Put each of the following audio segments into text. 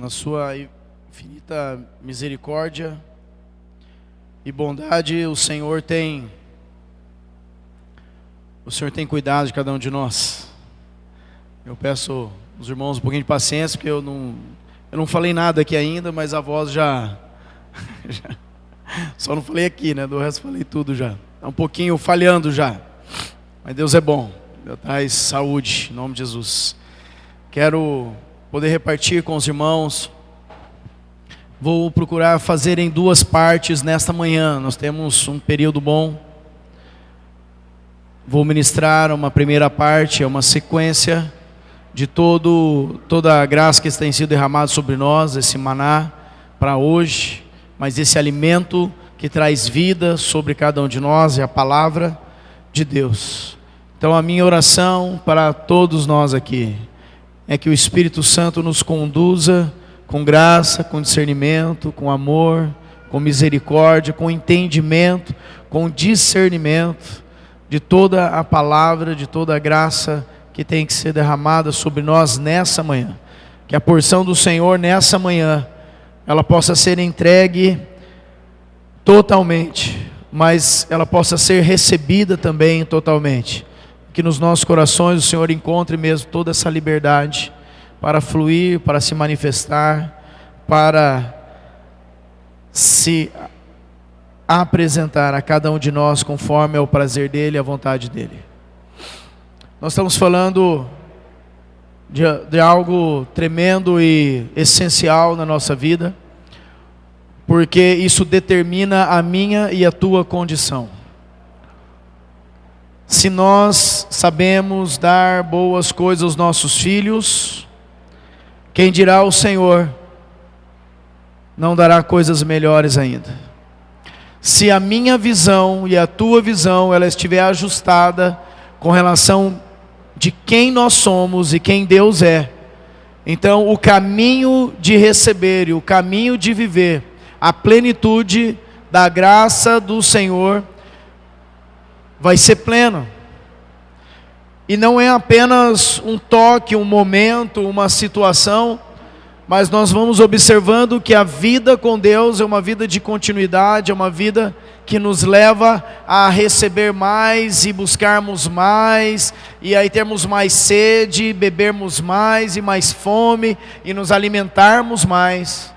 na sua infinita misericórdia e bondade, o Senhor tem cuidado de cada um de nós. Eu peço aos irmãos um pouquinho de paciência, porque eu não falei nada aqui ainda, mas a voz já só não falei aqui, né? Do resto falei tudo já. Tá um pouquinho falhando já. Mas Deus é bom. Deus traz saúde, em nome de Jesus. Quero poder repartir com os irmãos. Vou procurar fazer em duas partes nesta manhã. Nós temos um período bom. Vou ministrar uma primeira parte, é uma sequência de toda a graça que tem sido derramada sobre nós, esse maná para hoje, mas esse alimento que traz vida sobre cada um de nós é a palavra de Deus. Então a minha oração para todos nós aqui é que o Espírito Santo nos conduza com graça, com discernimento, com amor, com misericórdia, com entendimento, com discernimento de toda a palavra, de toda a graça que tem que ser derramada sobre nós nessa manhã. Que a porção do Senhor nessa manhã, ela possa ser entregue totalmente, mas ela possa ser recebida também totalmente. Que nos nossos corações o Senhor encontre mesmo toda essa liberdade para fluir, para se manifestar, para se apresentar a cada um de nós conforme é o prazer dEle e a vontade dEle. Nós estamos falando de algo tremendo e essencial na nossa vida, porque isso determina a minha e a tua condição. Se nós sabemos dar boas coisas aos nossos filhos, quem dirá o Senhor não dará coisas melhores ainda. Se a minha visão e a tua visão ela estiver ajustada com relação de quem nós somos e quem Deus é, então o caminho de receber e o caminho de viver a plenitude da graça do Senhor vai ser pleno. E não é apenas um toque, um momento, uma situação, mas nós vamos observando que a vida com Deus é uma vida de continuidade, é uma vida que nos leva a receber mais e buscarmos mais, e aí termos mais sede, bebermos mais e mais fome, e nos alimentarmos mais.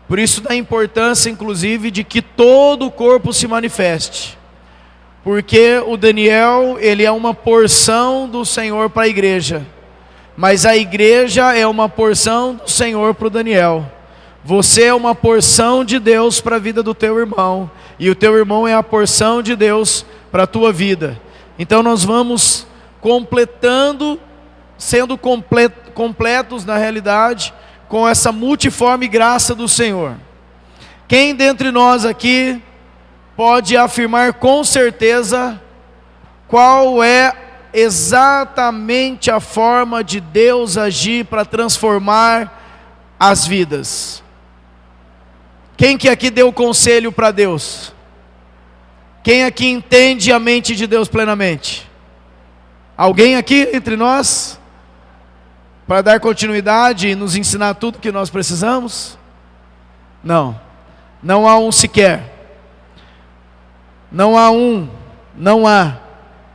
Por isso da importância inclusive de que todo o corpo se manifeste. Porque o Daniel, ele é uma porção do Senhor para a igreja. Mas a igreja é uma porção do Senhor para o Daniel. Você é uma porção de Deus para a vida do teu irmão. E o teu irmão é a porção de Deus para a tua vida. Então nós vamos completando, sendo completos na realidade, com essa multiforme graça do Senhor. Quem dentre nós aqui pode afirmar com certeza qual é exatamente a forma de Deus agir para transformar as vidas? Quem que aqui deu conselho para Deus? Quem aqui entende a mente de Deus plenamente? Alguém aqui entre nós? Para dar continuidade e nos ensinar tudo que nós precisamos? Não, não há um sequer. Não há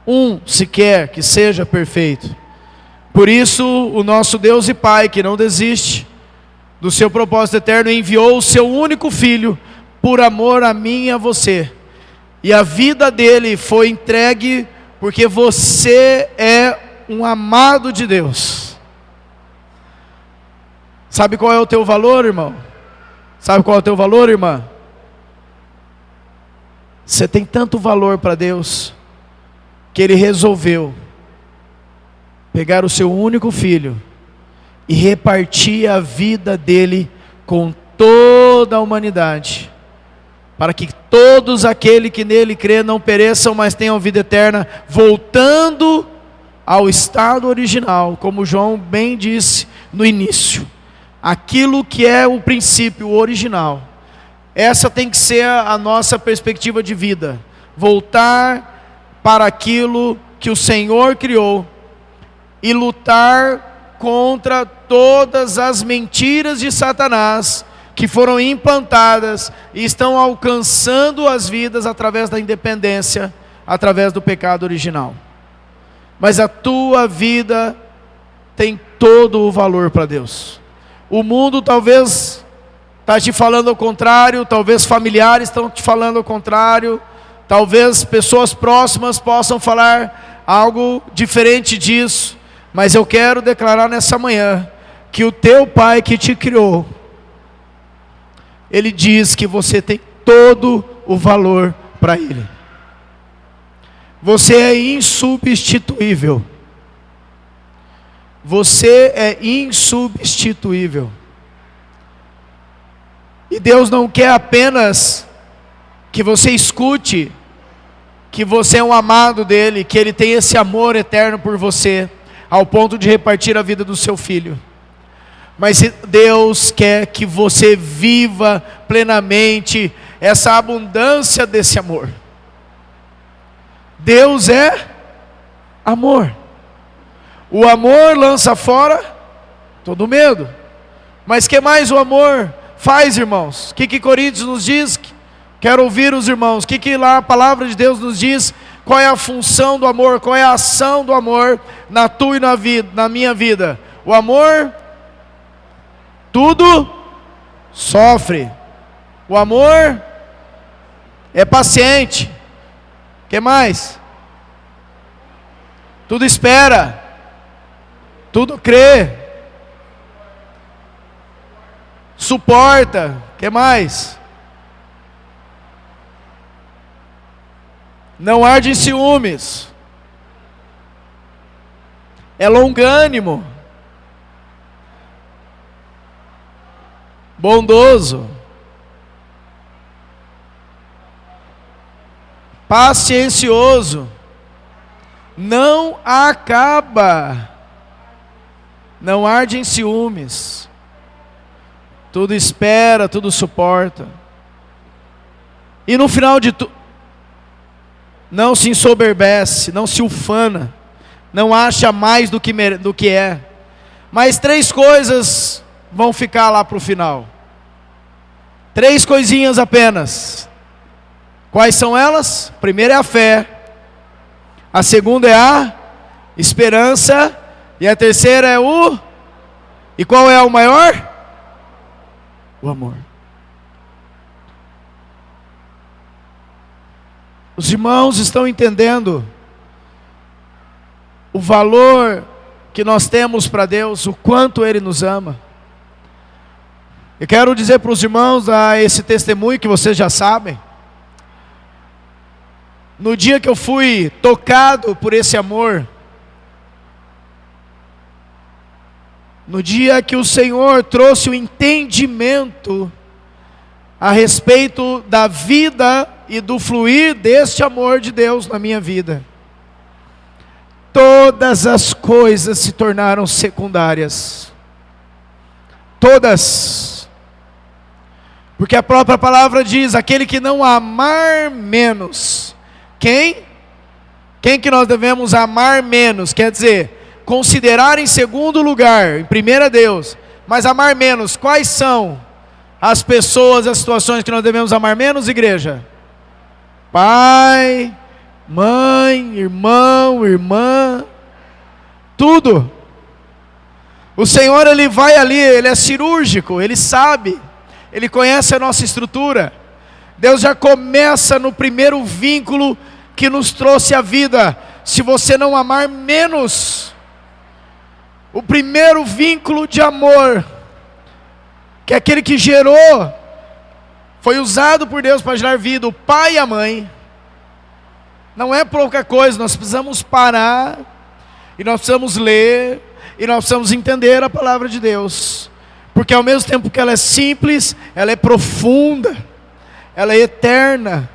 um sequer que seja perfeito. Por isso o nosso Deus e Pai, que não desiste do seu propósito eterno, enviou o seu único Filho por amor a mim e a você. E a vida dele foi entregue porque você é um amado de Deus. Sabe qual é o teu valor, irmão? Sabe qual é o teu valor, irmã? Você tem tanto valor para Deus, que Ele resolveu pegar o seu único filho e repartir a vida dele com toda a humanidade, para que todos aqueles que nele crê não pereçam, mas tenham vida eterna, voltando ao estado original, como João bem disse no início, aquilo que é o princípio, o original. Essa tem que ser a nossa perspectiva de vida, voltar para aquilo que o Senhor criou e lutar contra todas as mentiras de Satanás que foram implantadas e estão alcançando as vidas através da independência, através do pecado original. Mas a tua vida tem todo o valor para Deus. O mundo talvez está te falando ao contrário, talvez familiares estão te falando ao contrário, talvez pessoas próximas possam falar algo diferente disso, mas eu quero declarar nessa manhã que o teu Pai que te criou, Ele diz que você tem todo o valor para Ele. Você é insubstituível. Você é insubstituível. E Deus não quer apenas que você escute que você é um amado dEle, que Ele tem esse amor eterno por você, ao ponto de repartir a vida do seu filho. Mas Deus quer que você viva plenamente essa abundância desse amor. Deus é amor. O amor lança fora todo medo. Mas que mais o amor faz, irmãos? O que Coríntios nos diz? Quero ouvir os irmãos. O que lá a palavra de Deus nos diz? Qual é a função do amor? Qual é a ação do amor na tua e na minha vida? O amor tudo sofre. O amor é paciente. O que mais? Tudo espera. Tudo crê. Suporta. O que mais? Não arde em ciúmes. É longânimo. Bondoso. Paciencioso. Não acaba. Não arde em ciúmes. Tudo espera, tudo suporta. E no final de tudo, não se ensoberbece, não se ufana, não acha mais do que é. Mas 3 coisas vão ficar lá para o final. 3 coisinhas apenas. Quais são elas? A primeira é a fé. A segunda é a esperança. E a terceira é o... E qual é o maior? O amor. Os irmãos estão entendendo o valor que nós temos para Deus, o quanto Ele nos ama. Eu quero dizer para os irmãos esse testemunho que vocês já sabem. No dia que eu fui tocado por esse amor, no dia que o Senhor trouxe o entendimento a respeito da vida e do fluir deste amor de Deus na minha vida, todas as coisas se tornaram secundárias. Todas. Porque a própria palavra diz, aquele que não amar menos. Quem? Quem que nós devemos amar menos? Quer dizer, considerar em segundo lugar, em primeiro é Deus, mas amar menos. Quais são as pessoas, as situações que nós devemos amar menos, igreja? Pai, mãe, irmão, irmã, tudo. O Senhor, Ele vai ali, Ele é cirúrgico, Ele sabe, Ele conhece a nossa estrutura. Deus já começa no primeiro vínculo que nos trouxe a vida. Se você não amar menos, o primeiro vínculo de amor, que é aquele que gerou, foi usado por Deus para gerar vida, o pai e a mãe, não é pouca coisa. Nós precisamos parar, e nós precisamos ler, e nós precisamos entender a palavra de Deus, porque ao mesmo tempo que ela é simples, ela é profunda, ela é eterna.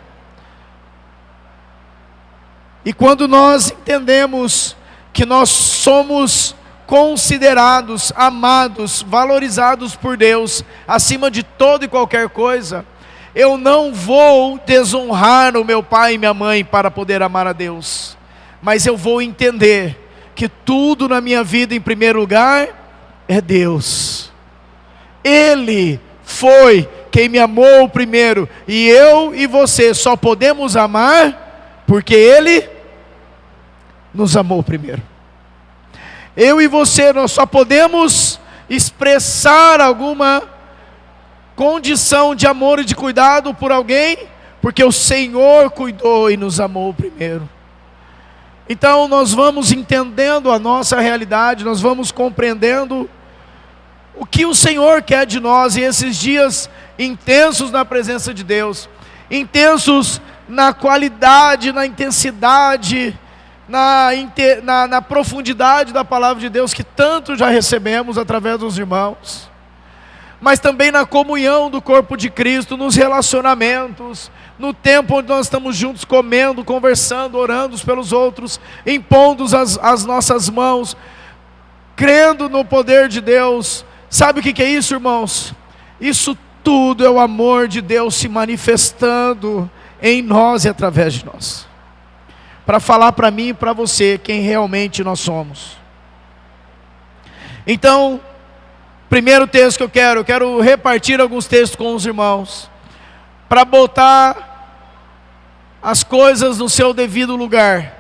E quando nós entendemos que nós somos considerados, amados, valorizados por Deus, acima de toda e qualquer coisa, eu não vou desonrar o meu pai e minha mãe para poder amar a Deus, mas eu vou entender que tudo na minha vida, em primeiro lugar, é Deus. Ele foi quem me amou primeiro, e eu e você só podemos amar porque Ele nos amou primeiro. Eu e você, nós só podemos expressar alguma condição de amor e de cuidado por alguém porque o Senhor cuidou e nos amou primeiro. Então nós vamos entendendo a nossa realidade, nós vamos compreendendo o que o Senhor quer de nós, e esses dias intensos na presença de Deus, intensos na qualidade, na intensidade, na profundidade da palavra de Deus que tanto já recebemos através dos irmãos, mas também na comunhão do corpo de Cristo, nos relacionamentos, no tempo onde nós estamos juntos comendo, conversando, orando uns pelos outros, impondo as nossas mãos, crendo no poder de Deus. Sabe o que é isso, irmãos? Isso tudo é o amor de Deus se manifestando em nós e através de nós, para falar para mim e para você quem realmente nós somos. Então, primeiro texto que eu quero repartir alguns textos com os irmãos, para botar as coisas no seu devido lugar,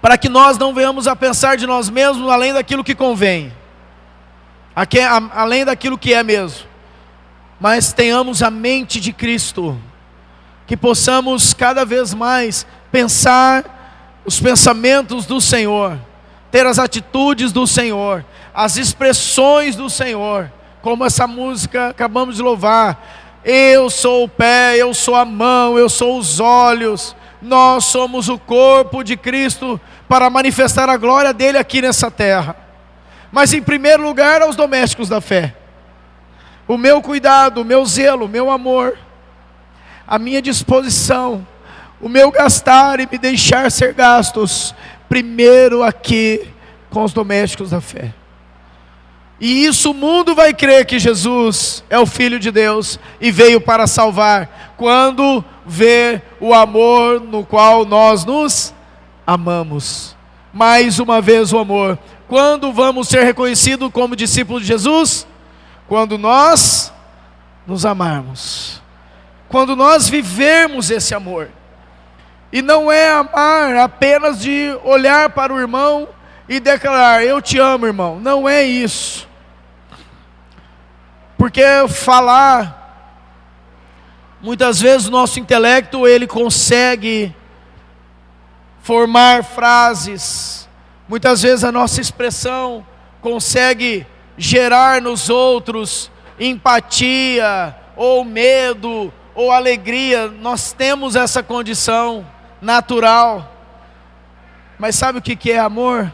para que nós não venhamos a pensar de nós mesmos além daquilo que convém, além daquilo que é mesmo, mas tenhamos a mente de Cristo, que possamos cada vez mais pensar os pensamentos do Senhor, ter as atitudes do Senhor, as expressões do Senhor, como essa música acabamos de louvar. Eu sou o pé, eu sou a mão, eu sou os olhos. Nós somos o corpo de Cristo para manifestar a glória dele aqui nessa terra. Mas em primeiro lugar, aos domésticos da fé, o meu cuidado, o meu zelo, o meu amor, a minha disposição, o meu gastar e me deixar ser gastos, primeiro aqui com os domésticos da fé. E isso o mundo vai crer que Jesus é o Filho de Deus e veio para salvar, quando vê o amor no qual nós nos amamos. Mais uma vez o amor. Quando vamos ser reconhecidos como discípulos de Jesus? Quando nós nos amarmos, quando nós vivermos esse amor. E não é amar apenas de olhar para o irmão e declarar: eu te amo, irmão. Não é isso. Porque falar, muitas vezes o nosso intelecto ele consegue formar frases, muitas vezes a nossa expressão consegue gerar nos outros empatia, ou medo, ou alegria. Nós temos essa condição natural. Mas sabe o que é amor?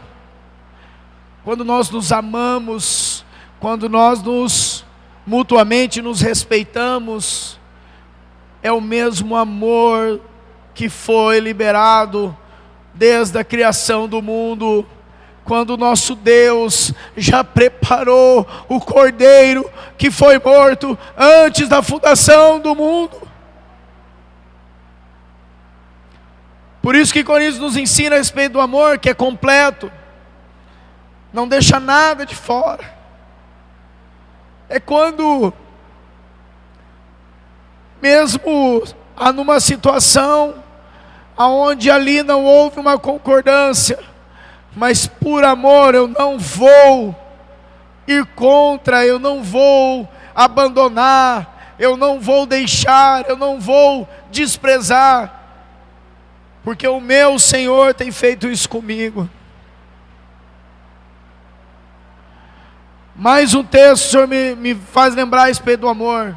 Quando nós nos amamos, quando nós mutuamente nos respeitamos, é o mesmo amor que foi liberado desde a criação do mundo, quando o nosso Deus já preparou o Cordeiro que foi morto antes da fundação do mundo. Por isso que Coríntios nos ensina a respeito do amor, que é completo, não deixa nada de fora. É quando, mesmo há numa situação aonde ali não houve uma concordância, mas por amor eu não vou ir contra, eu não vou abandonar, eu não vou deixar, eu não vou desprezar, porque o meu Senhor tem feito isso comigo. Mais um texto, o Senhor me faz lembrar a respeito do amor.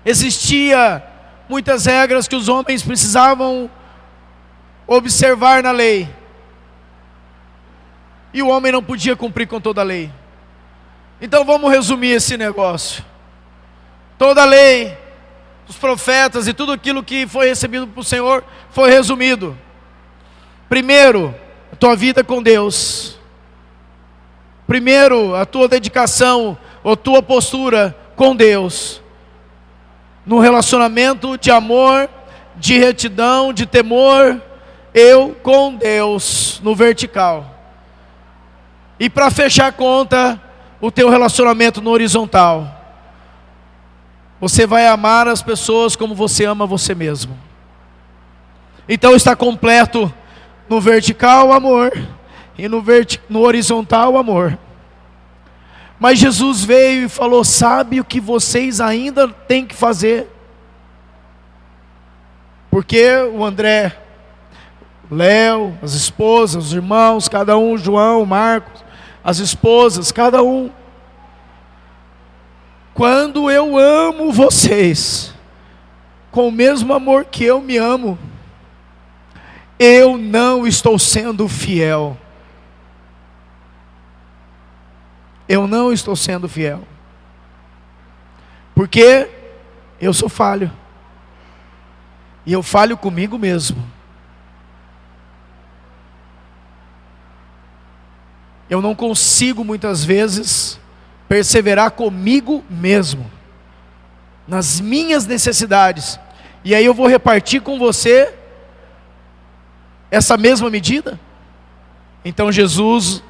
Existia muitas regras que os homens precisavam observar na lei, e o homem não podia cumprir com toda a lei. Então vamos resumir esse negócio. Toda a lei, os profetas e tudo aquilo que foi recebido por Senhor foi resumido. Primeiro, a tua vida com Deus. Primeiro, a tua dedicação, ou tua postura com Deus, no relacionamento de amor, de retidão, de temor eu com Deus no vertical. E para fechar conta, o teu relacionamento no horizontal. Você vai amar as pessoas como você ama você mesmo. Então está completo no vertical amor e no horizontal amor. Mas Jesus veio e falou: sabe o que vocês ainda têm que fazer? Porque o André, o Léo, as esposas, os irmãos, cada um, João, Marcos, as esposas, cada um. Quando eu amo vocês com o mesmo amor que eu me amo, eu não estou sendo fiel. Eu não estou sendo fiel. Porque eu sou falho. E eu falho comigo mesmo. Eu não consigo muitas vezes perseverar comigo mesmo, nas minhas necessidades. E aí eu vou repartir com você essa mesma medida? Então Jesus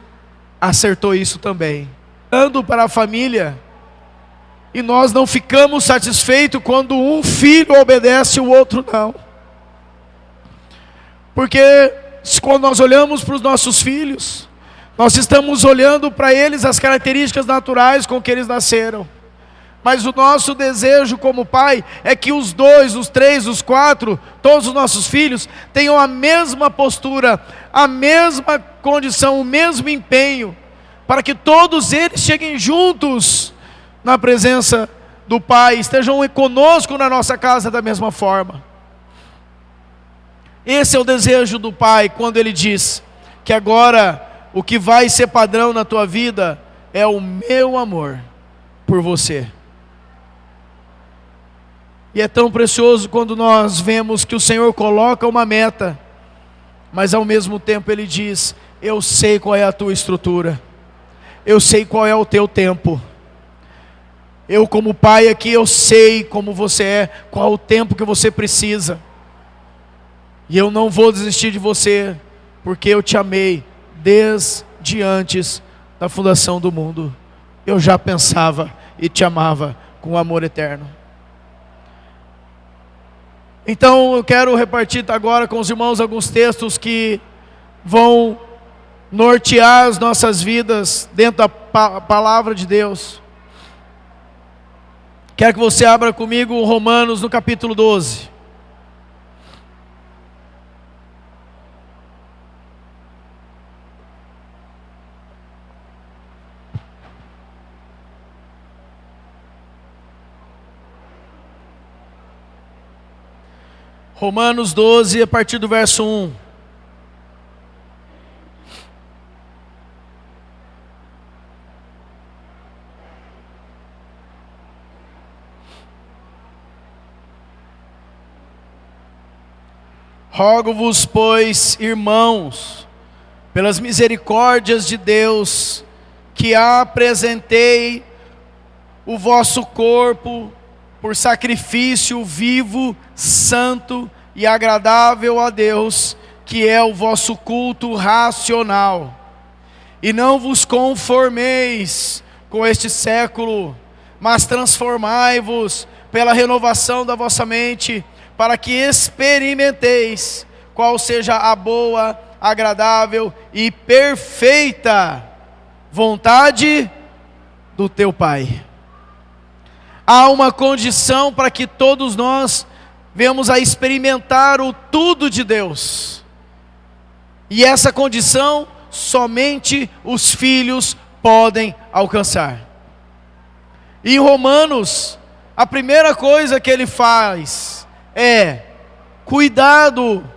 acertou isso também. Dando para a família, e nós não ficamos satisfeitos quando um filho obedece e o outro não. Porque quando nós olhamos para os nossos filhos, nós estamos olhando para eles as características naturais com que eles nasceram. Mas o nosso desejo como pai é que os 2, os 3, os 4, todos os nossos filhos tenham a mesma postura, a mesma condição, o mesmo empenho, para que todos eles cheguem juntos na presença do Pai, estejam conosco na nossa casa da mesma forma. Esse é o desejo do Pai quando Ele diz que agora o que vai ser padrão na tua vida é o meu amor por você. E é tão precioso quando nós vemos que o Senhor coloca uma meta, mas ao mesmo tempo Ele diz: eu sei qual é a tua estrutura, eu sei qual é o teu tempo. Eu como pai aqui, eu sei como você é, qual o tempo que você precisa. E eu não vou desistir de você, porque eu te amei desde antes da fundação do mundo. Eu já pensava e te amava com amor eterno. Então eu quero repartir agora com os irmãos alguns textos que vão nortear as nossas vidas dentro da palavra de Deus. Quero que você abra comigo Romanos no capítulo 12. Romanos 12, a partir do verso 1. Rogo-vos, pois, irmãos, pelas misericórdias de Deus, que apresentei o vosso corpo por sacrifício vivo, santo e agradável a Deus, que é o vosso culto racional. E não vos conformeis com este século, mas transformai-vos pela renovação da vossa mente, para que experimenteis qual seja a boa, agradável e perfeita vontade do teu Pai. Há uma condição para que todos nós venhamos a experimentar o tudo de Deus. E essa condição somente os filhos podem alcançar. Em Romanos, a primeira coisa que ele faz é cuidado.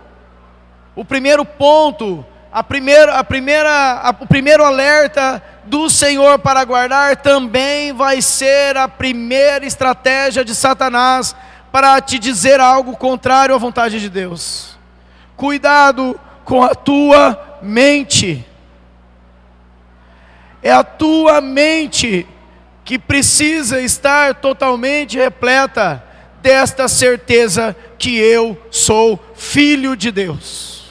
O primeiro ponto, o primeiro alerta do Senhor para guardar também vai ser a primeira estratégia de Satanás para te dizer algo contrário à vontade de Deus. Cuidado com a tua mente. É a tua mente que precisa estar totalmente repleta desta certeza que eu sou filho de Deus.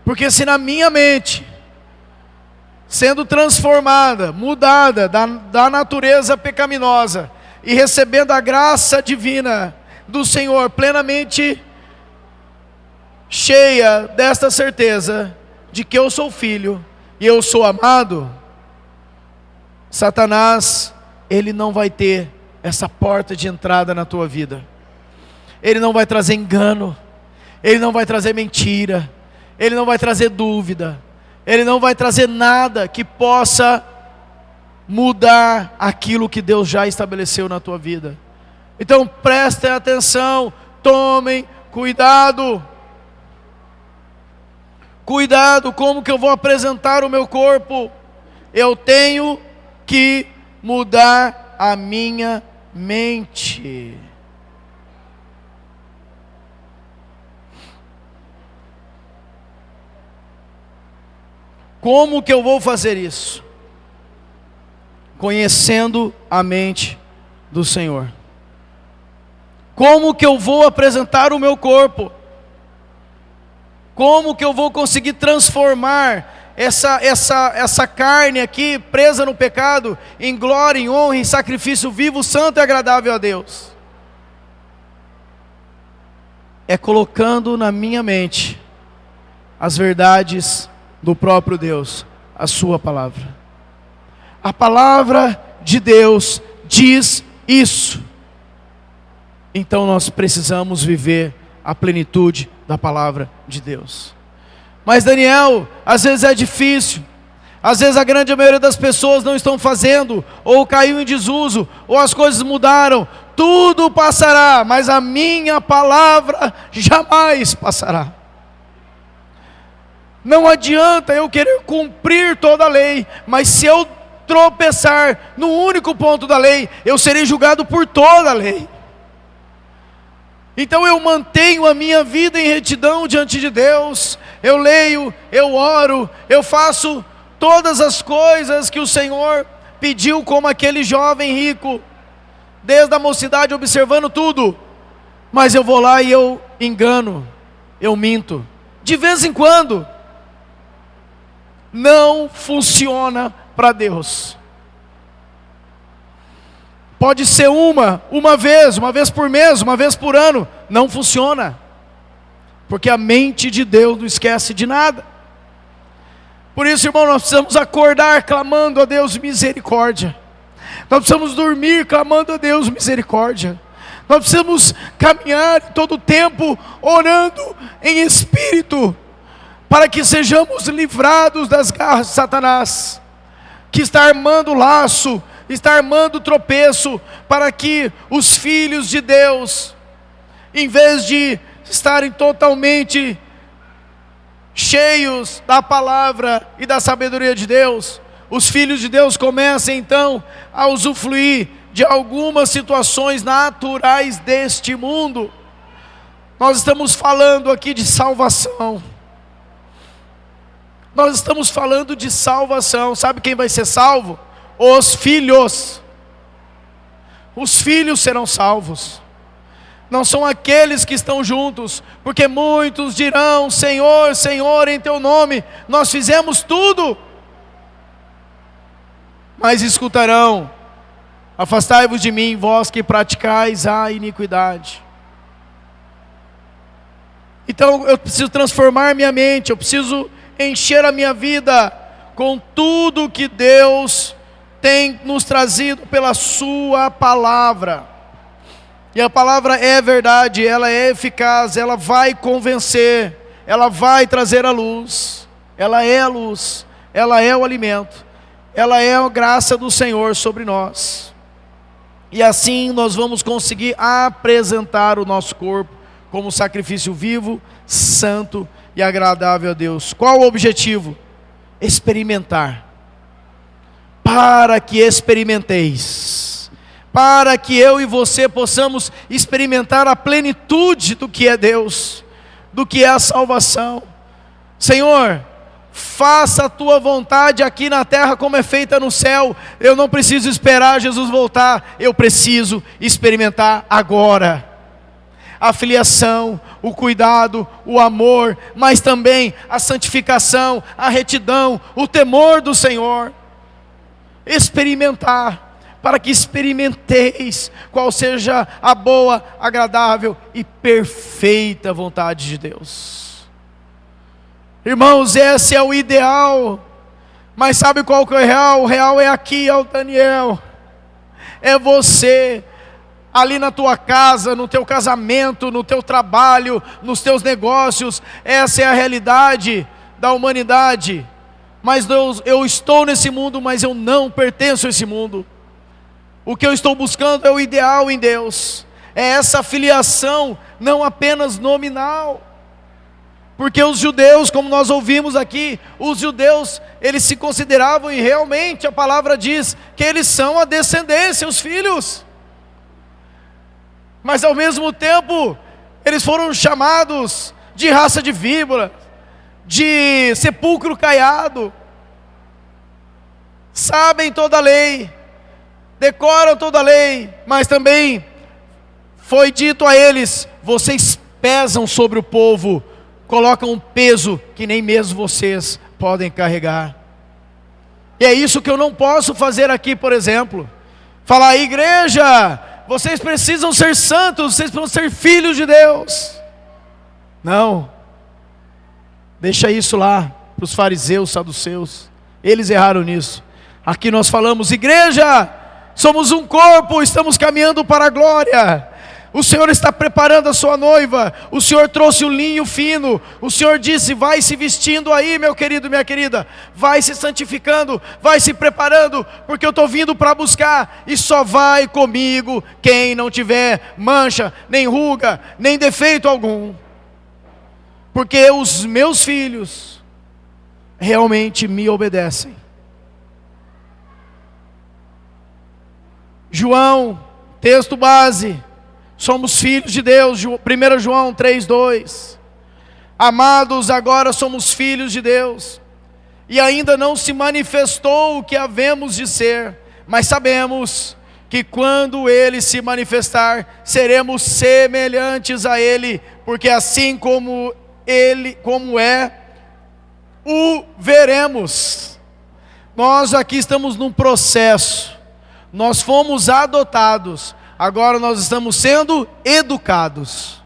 Porque se na minha mente, sendo transformada, mudada da natureza pecaminosa e recebendo a graça divina do Senhor, plenamente cheia desta certeza de que eu sou filho e eu sou amado, Satanás, ele não vai ter essa porta de entrada na tua vida. Ele não vai trazer engano, ele não vai trazer mentira, ele não vai trazer dúvida, ele não vai trazer nada que possa mudar aquilo que Deus já estabeleceu na tua vida. Então prestem atenção, tomem cuidado. Cuidado, como que eu vou apresentar o meu corpo? Eu tenho que mudar a minha mente. Como que eu vou fazer isso? Conhecendo a mente do Senhor. Como que eu vou apresentar o meu corpo? Como que eu vou conseguir transformar essa carne aqui, presa no pecado, em glória, em honra, em sacrifício vivo, santo e agradável a Deus? É colocando na minha mente as verdades do próprio Deus, a sua palavra. A palavra de Deus diz isso. Então nós precisamos viver a plenitude da palavra de Deus. Mas Daniel, às vezes é difícil, às vezes a grande maioria das pessoas não estão fazendo, ou caiu em desuso, ou as coisas mudaram. Tudo passará, mas a minha palavra jamais passará. Não adianta eu querer cumprir toda a lei, mas se eu tropeçar no único ponto da lei, eu serei julgado por toda a lei. Então eu mantenho a minha vida em retidão diante de Deus, eu leio, eu oro, eu faço todas as coisas que o Senhor pediu, como aquele jovem rico, desde a mocidade observando tudo, mas eu vou lá e eu engano, eu minto, de vez em quando. Não funciona para Deus. Pode ser uma vez por mês, uma vez por ano. Não funciona. Porque a mente de Deus não esquece de nada. Por isso, irmão, nós precisamos acordar clamando a Deus misericórdia. Nós precisamos dormir clamando a Deus misericórdia. Nós precisamos caminhar todo o tempo orando em espírito, para que sejamos livrados das garras de Satanás, que está armando laço, está armando tropeço, para que os filhos de Deus, em vez de estarem totalmente cheios da palavra e da sabedoria de Deus, os filhos de Deus comecem então a usufruir de algumas situações naturais deste mundo. Nós estamos falando aqui de salvação. Nós estamos falando de salvação. Sabe quem vai ser salvo? Os filhos. Os filhos serão salvos. Não são aqueles que estão juntos, porque muitos dirão: Senhor, Senhor, em teu nome nós fizemos tudo. Mas escutarão: afastai-vos de mim, vós que praticais a iniquidade. Então eu preciso transformar minha mente, eu preciso encher a minha vida com tudo que Deus tem nos trazido pela sua palavra. E a palavra é verdade, ela é eficaz, ela vai convencer, ela vai trazer a luz, ela é a luz, ela é o alimento, ela é a graça do Senhor sobre nós. E assim nós vamos conseguir apresentar o nosso corpo como sacrifício vivo, santo e agradável a Deus. Qual o objetivo? Experimentar. Para que experimenteis. Para que eu e você possamos experimentar a plenitude do que é Deus, do que é a salvação. Senhor, faça a tua vontade aqui na terra como é feita no céu. Eu não preciso esperar Jesus voltar, eu preciso experimentar agora a filiação, o cuidado, o amor, mas também a santificação, a retidão, o temor do Senhor. Experimentar, para que experimenteis qual seja a boa, agradável e perfeita vontade de Deus. Irmãos, esse é o ideal, mas sabe qual que é o real? O real é aqui, é o Daniel, é você, ali na tua casa, no teu casamento, no teu trabalho, nos teus negócios. Essa é a realidade da humanidade. Mas Deus, eu estou nesse mundo, mas eu não pertenço a esse mundo. O que eu estou buscando é o ideal em Deus, é essa filiação, não apenas nominal. Porque os judeus, como nós ouvimos aqui, os judeus, eles se consideravam, e realmente a palavra diz, que eles são a descendência, os filhos. Mas ao mesmo tempo, eles foram chamados de raça de víbora, de sepulcro caiado. Sabem toda a lei, decoram toda a lei, mas também foi dito a eles: vocês pesam sobre o povo, colocam um peso que nem mesmo vocês podem carregar. E é isso que eu não posso fazer aqui, por exemplo. Falar: igreja, vocês precisam ser santos, vocês precisam ser filhos de Deus. Não. Deixa isso lá para os fariseus, saduceus. Eles erraram nisso. Aqui nós falamos: igreja, somos um corpo, estamos caminhando para a glória. O Senhor está preparando a sua noiva. O Senhor trouxe o linho fino. O Senhor disse: vai se vestindo aí, meu querido, minha querida. Vai se santificando, vai se preparando, porque eu estou vindo para buscar. E só vai comigo quem não tiver mancha, nem ruga, nem defeito algum. Porque os meus filhos realmente me obedecem. João, texto base: somos filhos de Deus, 1 João 3:2. Amados, agora somos filhos de Deus, e ainda não se manifestou o que havemos de ser, mas sabemos que quando Ele se manifestar, seremos semelhantes a Ele, porque assim como é, o veremos. Nós aqui estamos num processo. Nós fomos adotados, agora nós estamos sendo educados.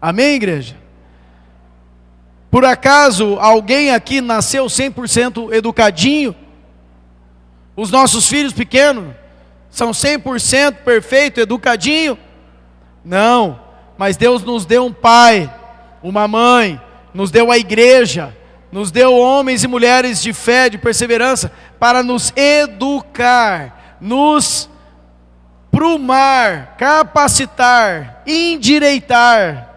Amém, igreja? Por acaso alguém aqui nasceu 100% educadinho? Os nossos filhos pequenos são 100% perfeito, educadinho? Não, mas Deus nos deu um pai, uma mãe, nos deu a igreja, nos deu homens e mulheres de fé, de perseverança, para nos educar, nos prumar, capacitar, endireitar,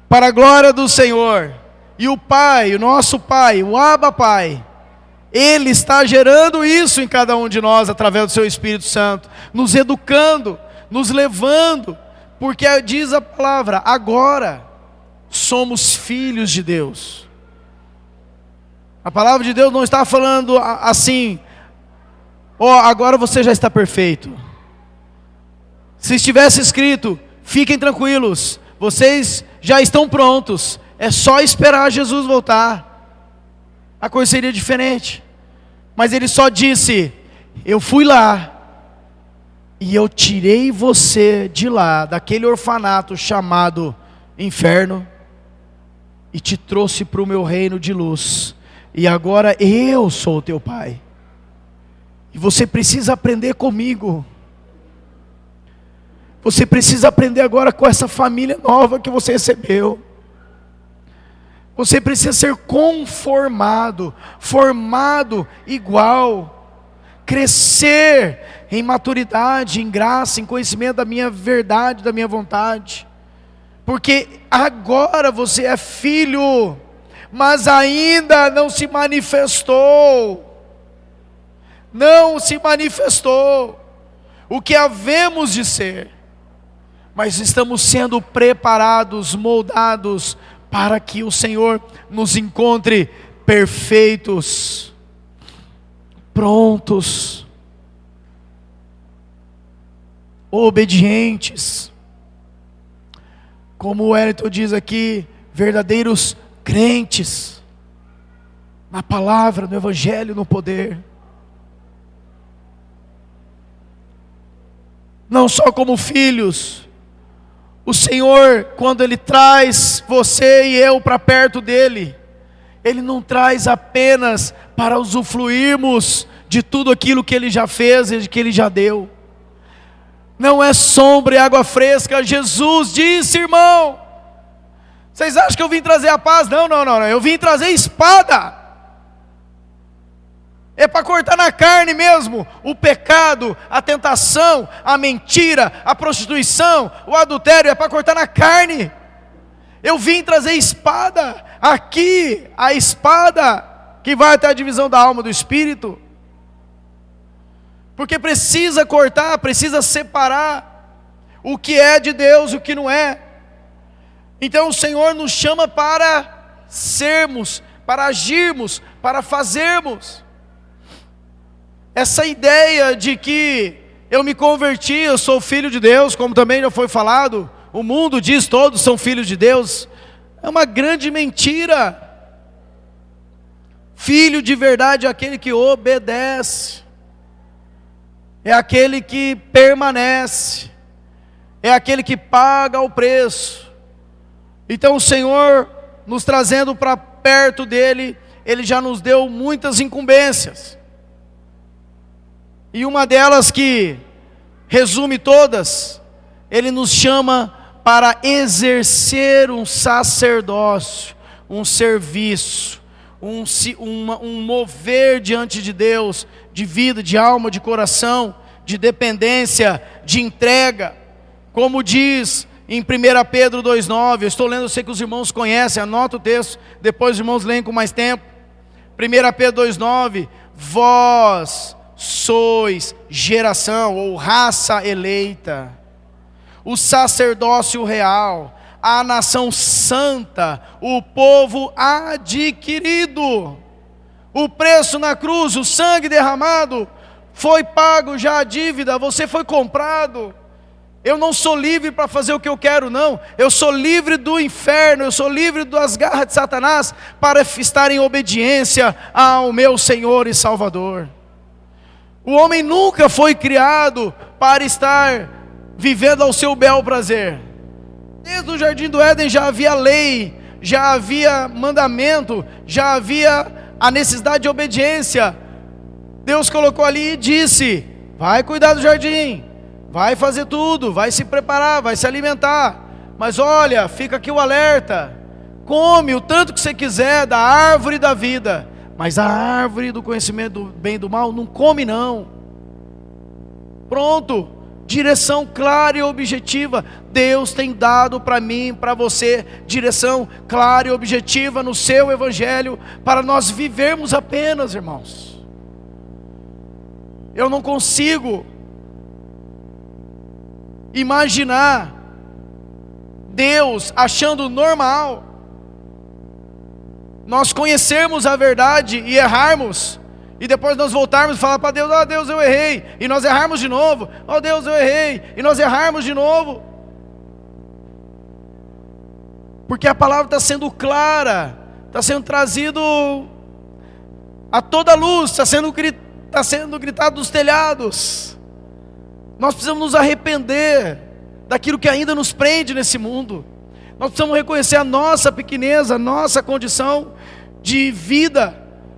para a glória do Senhor. E o Pai, o nosso Pai, o Abba Pai, Ele está gerando isso em cada um de nós, através do seu Espírito Santo, nos educando, nos levando, porque diz a palavra: agora somos filhos de Deus. A palavra de Deus não está falando assim: agora você já está perfeito. Se estivesse escrito: fiquem tranquilos, vocês já estão prontos, é só esperar Jesus voltar, a coisa seria diferente. Mas Ele só disse: eu fui lá, e eu tirei você de lá, daquele orfanato chamado inferno, e te trouxe para o meu reino de luz, e agora eu sou o teu Pai. E você precisa aprender comigo. Você precisa aprender agora com essa família nova que você recebeu. Você precisa ser conformado, formado igual, crescer em maturidade, em graça, em conhecimento da minha verdade, da minha vontade. Porque agora você é filho, mas ainda não se manifestou. Não se manifestou o que havemos de ser, mas estamos sendo preparados, moldados, para que o Senhor nos encontre perfeitos, prontos, obedientes. como o Wellington diz aqui, verdadeiros crentes na palavra, no evangelho, no poder. Não só como filhos. O Senhor, quando Ele traz você e eu para perto dEle, Ele não traz apenas para usufruirmos de tudo aquilo que Ele já fez e que Ele já deu. Não é sombra e água fresca. Jesus disse, irmão, vocês acham que eu vim trazer a paz? Não, eu vim trazer espada. É para cortar na carne mesmo o pecado, a tentação, a mentira, a prostituição, o adultério, é para cortar na carne. Eu vim trazer espada, aqui a espada que vai até a divisão da alma do espírito. Porque precisa cortar, precisa separar o que é de Deus e o que não é. Então o Senhor nos chama para sermos, para agirmos, para fazermos. Essa ideia de que eu me converti, eu sou filho de Deus, como também já foi falado, o mundo diz todos são filhos de Deus, é uma grande mentira. Filho de verdade é aquele que obedece, é aquele que permanece, é aquele que paga o preço. Então o Senhor, nos trazendo para perto dEle, Ele já nos deu muitas incumbências. E uma delas que resume todas, Ele nos chama para exercer um sacerdócio, um serviço, um mover diante de Deus, de vida, de alma, de coração, de dependência, de entrega. Como diz em 1 Pedro 2,9, eu estou lendo, eu sei que os irmãos conhecem, anota o texto, depois os irmãos leem com mais tempo. 1 Pedro 2,9, vós sois geração ou raça eleita, o sacerdócio real, a nação santa, o povo adquirido. O preço na cruz, o sangue derramado, foi pago já a dívida, você foi comprado. Eu não sou livre para fazer o que eu quero, não. Eu sou livre do inferno, eu sou livre das garras de Satanás para estar em obediência ao meu Senhor e Salvador. O homem nunca foi criado para estar vivendo ao seu bel prazer. Desde o jardim do Éden já havia lei, já havia mandamento, já havia a necessidade de obediência. Deus colocou ali e disse, vai cuidar do jardim, vai fazer tudo, vai se preparar, vai se alimentar. Mas olha, fica aqui o alerta, come o tanto que você quiser da árvore da vida, mas a árvore do conhecimento do bem e do mal, não come não. Pronto, direção clara e objetiva. Deus tem dado para mim, para você, direção clara e objetiva no seu evangelho, para nós vivermos apenas, irmãos. Eu não consigo imaginar Deus achando normal nós conhecermos a verdade e errarmos, e depois nós voltarmos e falar para Deus, ó Deus, eu errei, e nós errarmos de novo, ó Deus, eu errei, e nós errarmos de novo, porque a palavra está sendo clara, está sendo trazido a toda luz, está sendo gritado dos telhados. Nós precisamos nos arrepender daquilo que ainda nos prende nesse mundo. Nós precisamos reconhecer a nossa pequenez, a nossa condição de vida,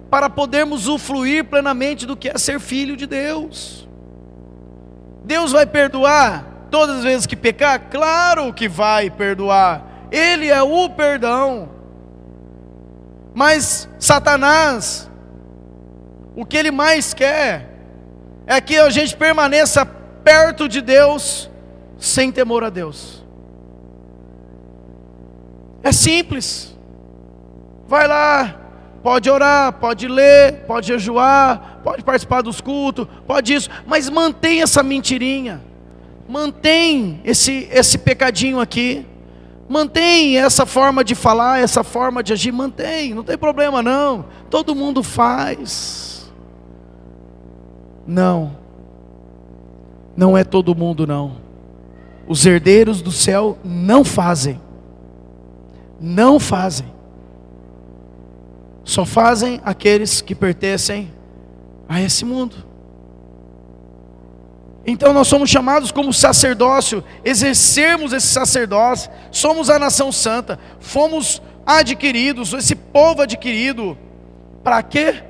para podermos usufruir plenamente do que é ser filho de Deus. Deus vai perdoar todas as vezes que pecar? Claro que vai perdoar. Ele é o perdão. Mas Satanás, o que ele mais quer é que a gente permaneça perto de Deus sem temor a Deus. É simples. Vai lá, pode orar, pode ler, pode jejuar, pode participar dos cultos, pode isso, mas mantém essa mentirinha, mantém esse pecadinho aqui, mantém essa forma de falar, essa forma de agir, mantém, não tem problema não, todo mundo faz. Não é todo mundo não. Os herdeiros do céu não fazem. não fazem. Só fazem aqueles que pertencem a esse mundo. Então nós somos chamados como sacerdócio, exercermos esse sacerdócio. Somos a nação santa, fomos adquiridos, esse povo adquirido. Para quê?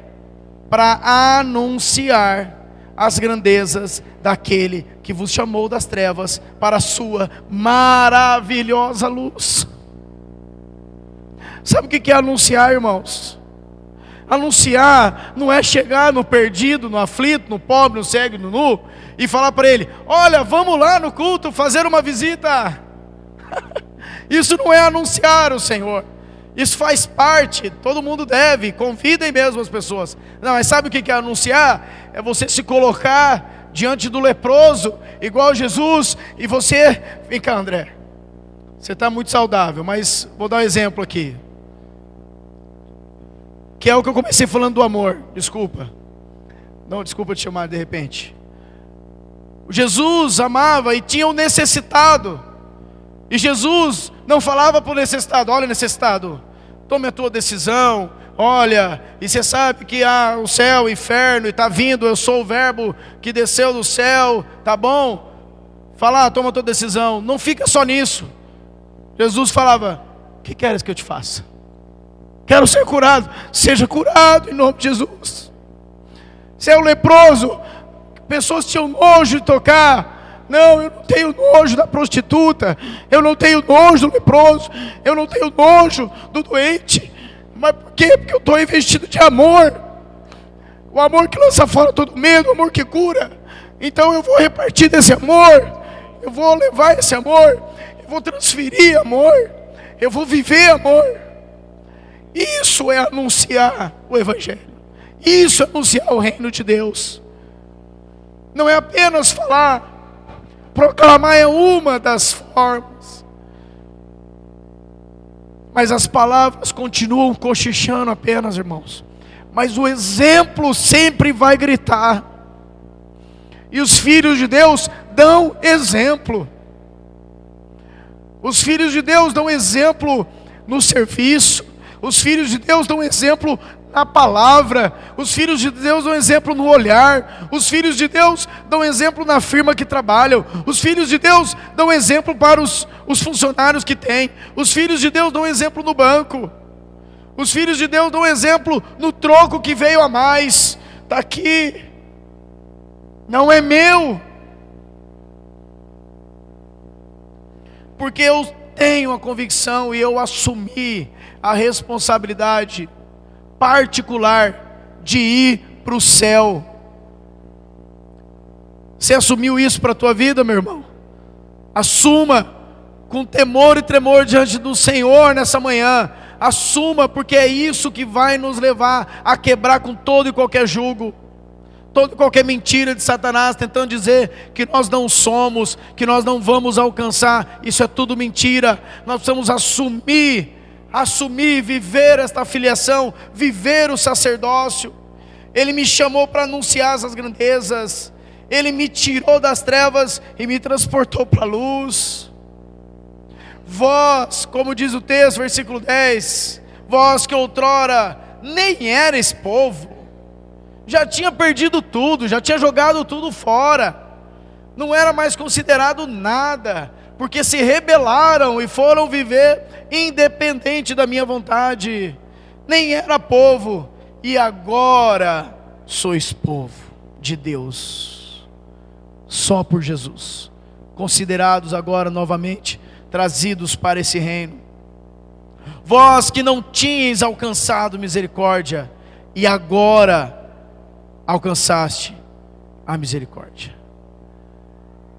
Para anunciar as grandezas daquele que vos chamou das trevas para a sua maravilhosa luz. Sabe o que é anunciar, irmãos? Anunciar não é chegar no perdido, no aflito, no pobre, no cego, no nu e falar para ele: olha, vamos lá no culto fazer uma visita. Isso não é anunciar o Senhor. Isso faz parte, todo mundo deve, convidem mesmo as pessoas. Não, mas sabe o que é anunciar? É você se colocar diante do leproso, igual Jesus, e você... Vem cá, André, você está muito saudável, mas vou dar um exemplo aqui, que é o que eu comecei falando do amor. Desculpa te chamar de repente. Jesus amava e tinha o necessitado, e Jesus não falava para o necessitado: olha, necessitado, tome a tua decisão, olha, e você sabe que há o céu, o inferno, e está vindo, eu sou o verbo que desceu do céu, tá bom? Fala, toma a tua decisão. Não fica só nisso. Jesus falava: o que queres que eu te faça? Quero ser curado. Seja curado em nome de Jesus. Se é o leproso, pessoas tinham nojo de tocar. Não, eu não tenho nojo da prostituta, eu não tenho nojo do leproso, eu não tenho nojo do doente. Mas por quê? Porque eu estou investido de amor. O amor que lança fora todo medo, o amor que cura. Então eu vou repartir desse amor, eu vou levar esse amor, eu vou transferir amor, eu vou viver amor. Isso é anunciar o Evangelho. Isso é anunciar o reino de Deus. Não é apenas falar. Proclamar é uma das formas, mas as palavras continuam cochichando apenas, irmãos. Mas o exemplo sempre vai gritar. E os filhos de Deus dão exemplo. Os filhos de Deus dão exemplo no serviço. Os filhos de Deus dão exemplo na palavra. Os filhos de Deus dão exemplo no olhar. Os filhos de Deus dão exemplo na firma que trabalham. Os filhos de Deus dão exemplo para os funcionários que têm. Os filhos de Deus dão exemplo no banco. Os filhos de Deus dão exemplo no troco que veio a mais. Está aqui. Não é meu. Porque eu tenho a convicção e eu assumi a responsabilidade particular de ir para o céu. Você assumiu isso para a tua vida, meu irmão? Assuma com temor e tremor diante do Senhor nessa manhã. Assuma, porque é isso que vai nos levar a quebrar com todo e qualquer jugo, toda e qualquer mentira de Satanás tentando dizer que nós não somos, que nós não vamos alcançar. Isso é tudo mentira. Nós precisamos assumir, viver esta filiação, viver o sacerdócio. Ele me chamou para anunciar essas grandezas. Ele me tirou das trevas e me transportou para a luz. Vós, como diz o texto, versículo 10, vós que outrora nem erais povo, já tinha perdido tudo, já tinha jogado tudo fora, não era mais considerado nada, porque se rebelaram e foram viver independente da minha vontade. Nem era povo, e agora sois povo de Deus, só por Jesus, considerados agora novamente, trazidos para esse reino. Vós que não tinhais alcançado misericórdia, e agora alcançaste a misericórdia.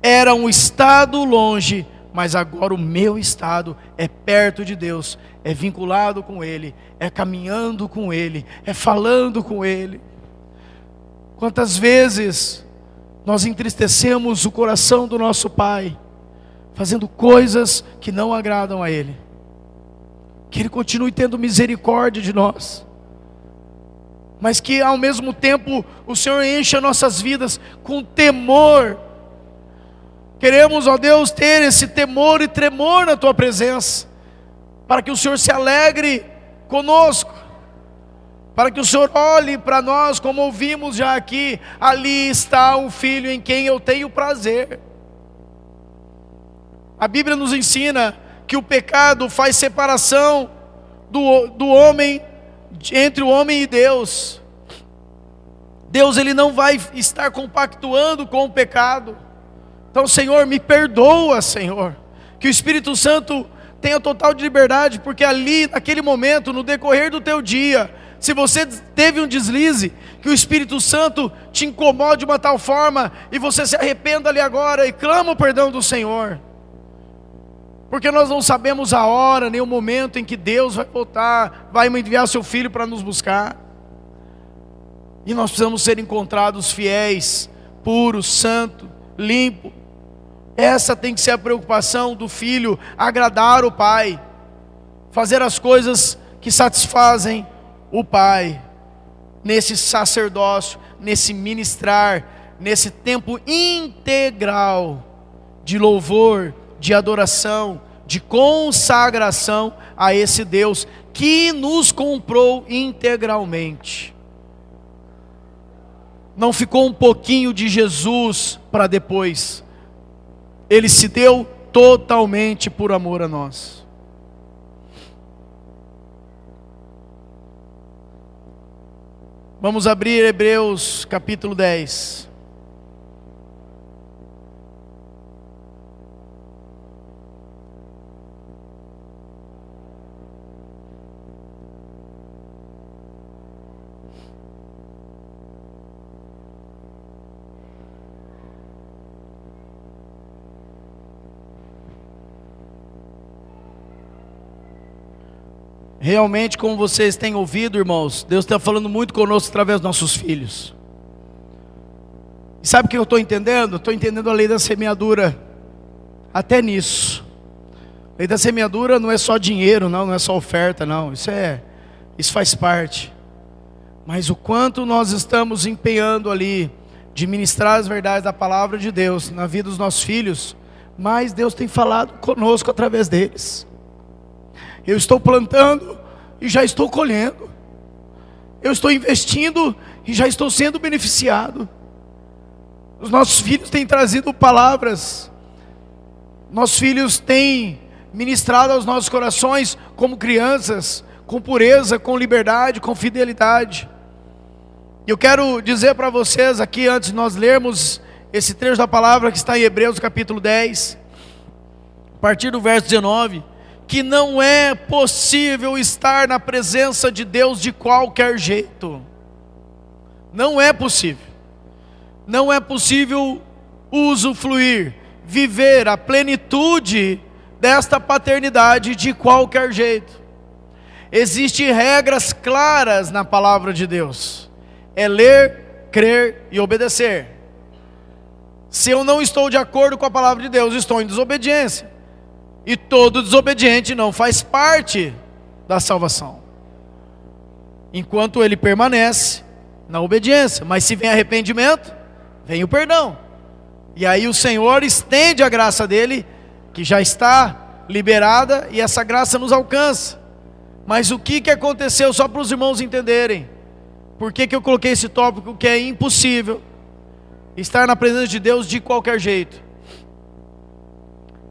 Era um estado longe, mas agora o meu estado é perto de Deus, é vinculado com Ele, é caminhando com Ele, é falando com Ele. Quantas vezes nós entristecemos o coração do nosso Pai, fazendo coisas que não agradam a Ele. Que Ele continue tendo misericórdia de nós, mas que ao mesmo tempo o Senhor encha nossas vidas com temor. Queremos, ó Deus, ter esse temor e tremor na Tua presença. para que o Senhor se alegre conosco, para que o Senhor olhe para nós, como ouvimos já aqui, ali está um filho em quem eu tenho prazer. A Bíblia nos ensina que o pecado faz separação do homem, entre o homem e Deus. Deus, Ele não vai estar compactuando com o pecado. Então, Senhor, me perdoa, Senhor, que o Espírito Santo tenha total de liberdade, porque ali, naquele momento, no decorrer do teu dia, se você teve um deslize, que o Espírito Santo te incomode de uma tal forma, e você se arrependa ali agora, e clama o perdão do Senhor, porque nós não sabemos a hora, nem o momento em que Deus vai voltar, vai enviar seu Filho para nos buscar, e nós precisamos ser encontrados fiéis, puros, santos, limpos. Essa tem que ser a preocupação do filho, agradar o Pai, fazer as coisas que satisfazem o Pai, nesse sacerdócio, nesse ministrar, nesse tempo integral de louvor, de adoração, de consagração a esse Deus que nos comprou integralmente. Não ficou um pouquinho de Jesus para depois. Ele se deu totalmente por amor a nós. Vamos abrir Hebreus capítulo 10. Realmente, como vocês têm ouvido, irmãos, Deus está falando muito conosco através dos nossos filhos. E sabe o que eu estou entendendo? Estou entendendo a lei da semeadura, até nisso. A lei da semeadura não é só dinheiro, não é só oferta, não. Isso faz parte. Mas o quanto nós estamos empenhando ali, de ministrar as verdades da palavra de Deus na vida dos nossos filhos, mais Deus tem falado conosco através deles. Eu estou plantando e já estou colhendo. Eu estou investindo e já estou sendo beneficiado. Os nossos filhos têm trazido palavras. Nossos filhos têm ministrado aos nossos corações como crianças, com pureza, com liberdade, com fidelidade. Eu quero dizer para vocês aqui, antes de nós lermos esse trecho da palavra que está em Hebreus capítulo 10, a partir do verso 19, que não é possível estar na presença de Deus de qualquer jeito. Não é possível. Não é possível usufruir, viver a plenitude desta paternidade de qualquer jeito. Existem regras claras na palavra de Deus. É ler, crer e obedecer. Se eu não estou de acordo com a palavra de Deus, estou em desobediência. E todo desobediente não faz parte da salvação, enquanto ele permanece na obediência. Mas se vem arrependimento, vem o perdão. E aí o Senhor estende a graça dele, que já está liberada, e essa graça nos alcança. Mas o que aconteceu, só para os irmãos entenderem, por que eu coloquei esse tópico, que é impossível estar na presença de Deus de qualquer jeito.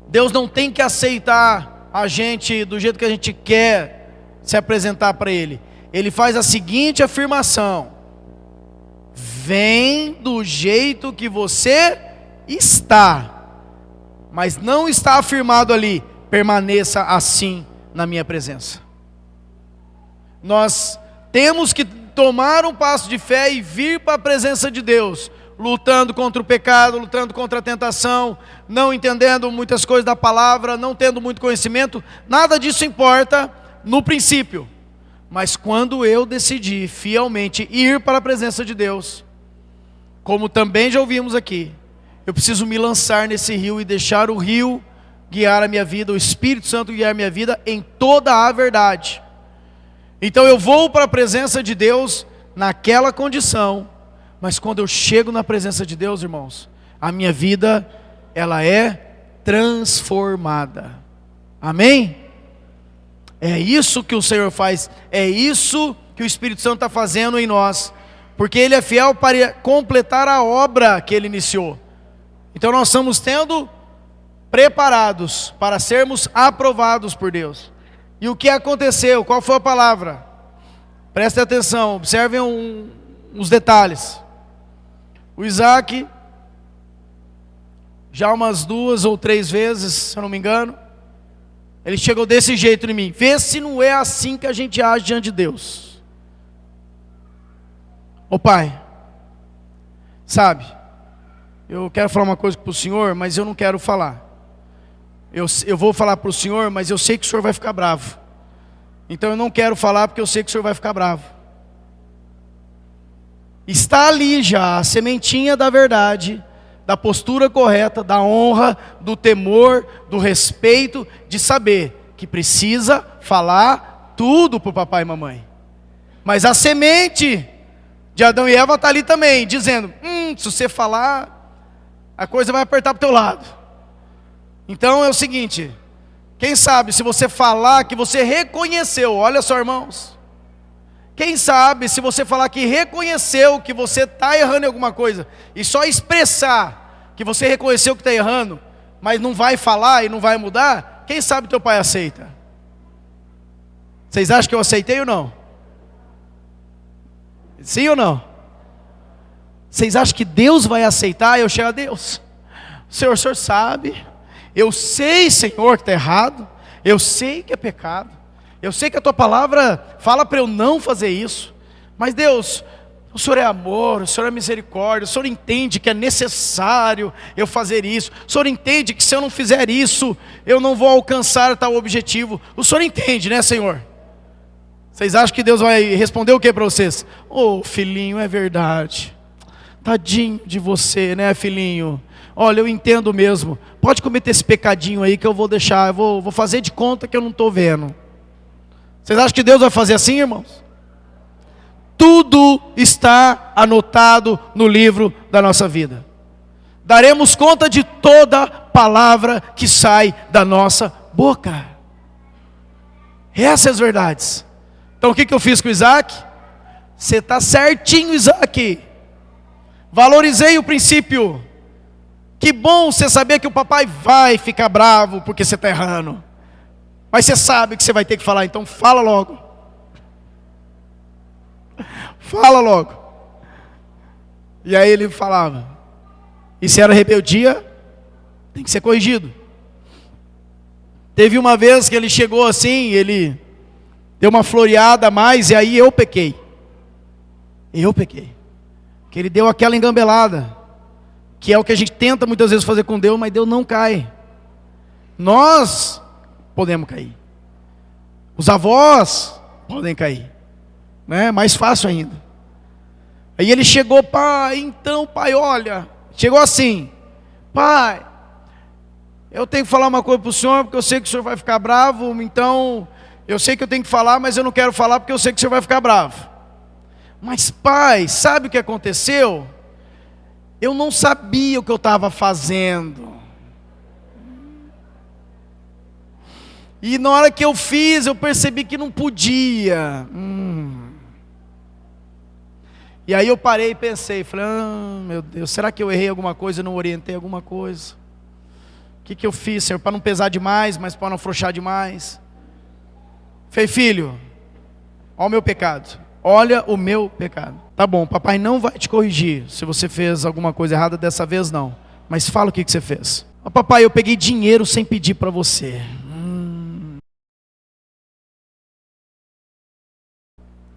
Deus não tem que aceitar a gente do jeito que a gente quer se apresentar para Ele. Ele faz a seguinte afirmação: vem do jeito que você está, mas não está afirmado ali, permaneça assim na minha presença. Nós temos que tomar um passo de fé e vir para a presença de Deus, lutando contra o pecado, lutando contra a tentação, não entendendo muitas coisas da palavra, não tendo muito conhecimento. Nada disso importa no princípio. Mas quando eu decidi fielmente ir para a presença de Deus, como também já ouvimos aqui, eu preciso me lançar nesse rio e deixar o rio guiar a minha vida, o Espírito Santo guiar a minha vida em toda a verdade. Então eu vou para a presença de Deus naquela condição. Mas quando eu chego na presença de Deus, irmãos, a minha vida, ela é transformada. Amém? É isso que o Senhor faz, é isso que o Espírito Santo está fazendo em nós, porque Ele é fiel para completar a obra que Ele iniciou. Então nós estamos tendo preparados para sermos aprovados por Deus. E o que aconteceu? Qual foi a palavra? Prestem atenção, observem uns detalhes. O Isaac, já umas 2 ou 3 vezes, se eu não me engano, ele chegou desse jeito em mim. Vê se não é assim que a gente age diante de Deus. Ô pai, sabe, eu quero falar uma coisa para o senhor, mas eu não quero falar. Eu vou falar para o senhor, mas eu sei que o senhor vai ficar bravo. Então eu não quero falar porque eu sei que o senhor vai ficar bravo. Está ali já a sementinha da verdade, da postura correta, da honra, do temor, do respeito, de saber que precisa falar tudo para o papai e mamãe. Mas a semente de Adão e Eva está ali também, dizendo, se você falar, a coisa vai apertar para o teu lado. Então é o seguinte, quem sabe se você falar que você reconheceu, olha só irmãos, quem sabe se você falar que reconheceu que você está errando em alguma coisa, e só expressar que você reconheceu que está errando, mas não vai falar e não vai mudar, quem sabe teu pai aceita? Vocês acham que eu aceitei ou não? Sim ou não? Vocês acham que Deus vai aceitar eu chegar a Deus? O senhor sabe, eu sei, Senhor, que está errado, eu sei que é pecado, eu sei que a tua palavra fala para eu não fazer isso, mas Deus, o Senhor é amor, o Senhor é misericórdia, o Senhor entende que é necessário eu fazer isso, o Senhor entende que se eu não fizer isso, eu não vou alcançar tal objetivo, o Senhor entende, né, Senhor? Vocês acham que Deus vai responder o que para vocês? Filhinho, é verdade, tadinho de você, né, filhinho? Olha, eu entendo mesmo, pode cometer esse pecadinho aí que eu vou deixar, eu vou fazer de conta que eu não estou vendo. Vocês acham que Deus vai fazer assim, irmãos? Tudo está anotado no livro da nossa vida. Daremos conta de toda palavra que sai da nossa boca. Essas são as verdades. Então o que eu fiz com o Isaac? Você está certinho, Isaac. Valorizei o princípio. Que bom você saber que o papai vai ficar bravo porque você está errando. Mas você sabe que você vai ter que falar, então fala logo. Fala logo. E aí ele falava. E se era rebeldia, tem que ser corrigido. Teve uma vez que ele chegou assim, ele deu uma floreada a mais, e aí eu pequei. Que ele deu aquela engambelada, que é o que a gente tenta muitas vezes fazer com Deus, mas Deus não cai. Nós podemos cair. Os avós podem cair, né? Mais fácil ainda. Aí ele chegou, pai, então pai, olha, chegou assim, pai, eu tenho que falar uma coisa para o senhor, porque eu sei que o senhor vai ficar bravo, então eu sei que eu tenho que falar, mas eu não quero falar porque eu sei que o senhor vai ficar bravo. Mas pai, sabe o que aconteceu? Eu não sabia o que eu estava fazendo. E na hora que eu fiz, eu percebi que não podia. E aí eu parei e pensei, falei, meu Deus, será que eu errei alguma coisa, não orientei alguma coisa? O que eu fiz, Senhor, para não pesar demais, mas para não afrouxar demais? Falei, filho, olha o meu pecado, olha o meu pecado. Tá bom, papai não vai te corrigir se você fez alguma coisa errada dessa vez não, mas fala o que você fez. Papai, eu peguei dinheiro sem pedir para você.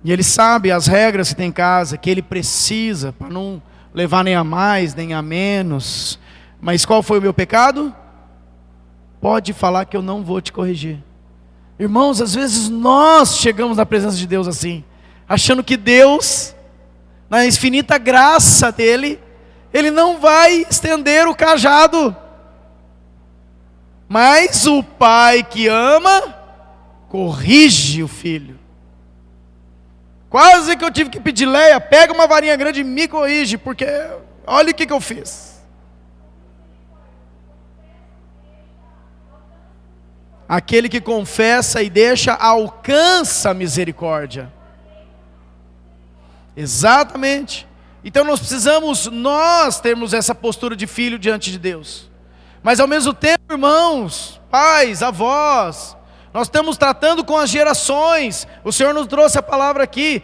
E ele sabe as regras que tem em casa, que ele precisa, para não levar nem a mais, nem a menos. Mas qual foi o meu pecado? Pode falar que eu não vou te corrigir. Irmãos, às vezes nós chegamos na presença de Deus assim, achando que Deus, na infinita graça dele, Ele não vai estender o cajado. Mas o pai que ama, corrige o filho. Quase que eu tive que pedir, Leia, pega uma varinha grande e me corrige, porque olha o que eu fiz. aquele que confessa e deixa alcança a misericórdia. Exatamente. Então nós precisamos, termos essa postura de filho diante de Deus. Mas ao mesmo tempo, irmãos, pais, avós, nós estamos tratando com as gerações. O Senhor nos trouxe a palavra aqui,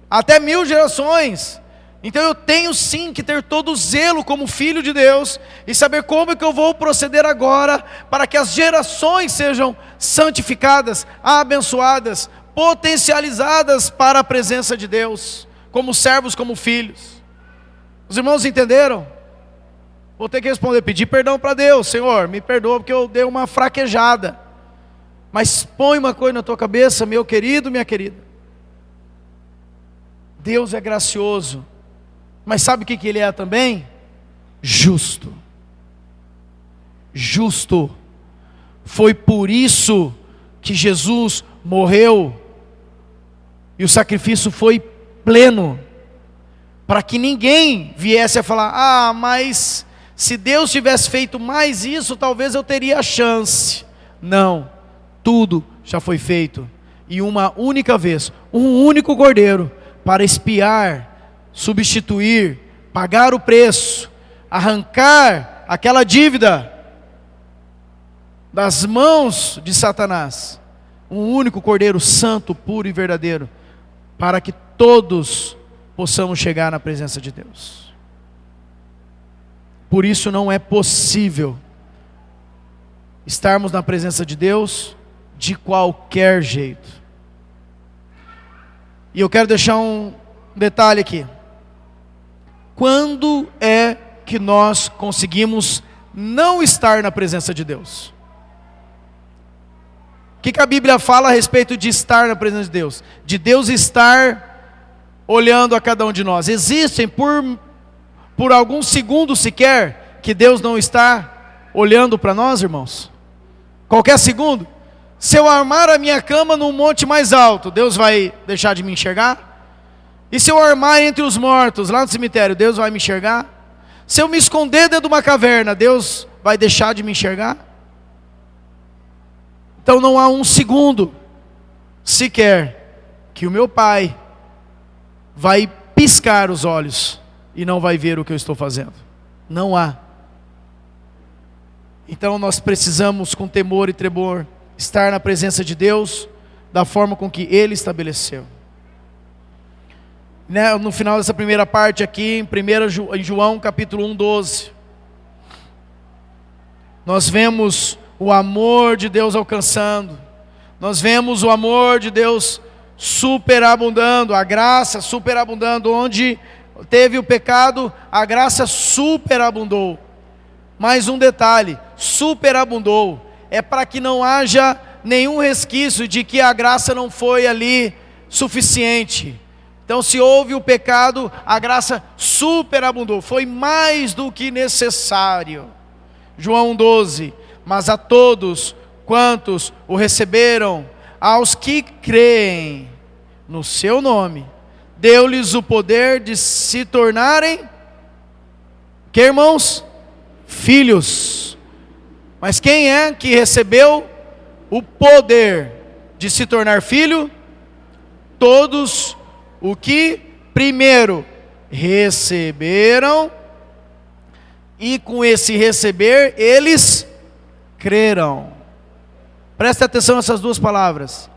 até 1000 gerações. Então eu tenho sim que ter todo o zelo como filho de Deus, e saber como é que eu vou proceder agora, para que as gerações sejam santificadas, abençoadas, potencializadas para a presença de Deus, como servos, como filhos. Os irmãos entenderam? Vou ter que responder, pedir perdão para Deus. Senhor, me perdoa porque eu dei uma fraquejada. Mas põe uma coisa na tua cabeça, meu querido, minha querida. Deus é gracioso. Mas sabe o que Ele é também? Justo. Justo. Foi por isso que Jesus morreu. E o sacrifício foi pleno. Para que ninguém viesse a falar, mas se Deus tivesse feito mais isso, talvez eu teria a chance. Não, tudo já foi feito. E uma única vez, um único cordeiro, para expiar, substituir, pagar o preço, arrancar aquela dívida das mãos de Satanás. Um único cordeiro santo, puro e verdadeiro, para que todos possamos chegar na presença de Deus. Por isso não é possível estarmos na presença de Deus de qualquer jeito. E eu quero deixar um detalhe aqui. Quando é que nós conseguimos não estar na presença de Deus? O que a Bíblia fala a respeito de estar na presença de Deus? De Deus estar olhando a cada um de nós. Existem por alguns segundos sequer que Deus não está olhando para nós, irmãos? Qualquer segundo. Se eu armar a minha cama num monte mais alto, Deus vai deixar de me enxergar? E se eu armar entre os mortos, lá no cemitério, Deus vai me enxergar? Se eu me esconder dentro de uma caverna, Deus vai deixar de me enxergar? Então não há um segundo sequer que o meu Pai vai piscar os olhos e não vai ver o que eu estou fazendo. Não há. Então nós precisamos, com temor e tremor, estar na presença de Deus da forma com que Ele estabeleceu. No final dessa primeira parte aqui, em João capítulo 1, 12, nós vemos o amor de Deus alcançando, nós vemos o amor de Deus superabundando, a graça superabundando. Onde teve o pecado, a graça superabundou. Mais um detalhe, superabundou, é para que não haja nenhum resquício de que a graça não foi ali suficiente. Então, se houve o pecado, a graça superabundou, foi mais do que necessário. João 12, mas a todos quantos o receberam, aos que creem no seu nome, deu-lhes o poder de se tornarem, que irmãos? Filhos. Mas quem é que recebeu o poder de se tornar filho? Todos o que primeiro receberam, e com esse receber eles creram. Preste atenção nessas duas palavras.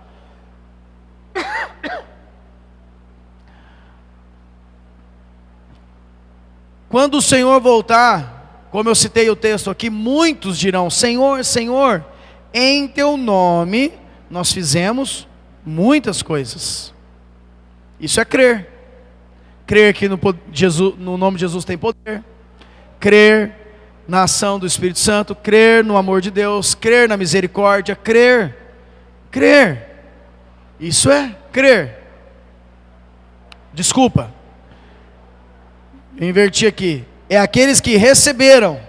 Quando o Senhor voltar, como eu citei o texto aqui, muitos dirão: Senhor, Senhor, em teu nome nós fizemos muitas coisas. Isso é crer. Crer que no nome de Jesus tem poder. Crer na ação do Espírito Santo. Crer no amor de Deus. Crer na misericórdia. Crer. Isso é crer. Desculpa. Eu inverti aqui. É aqueles que receberam.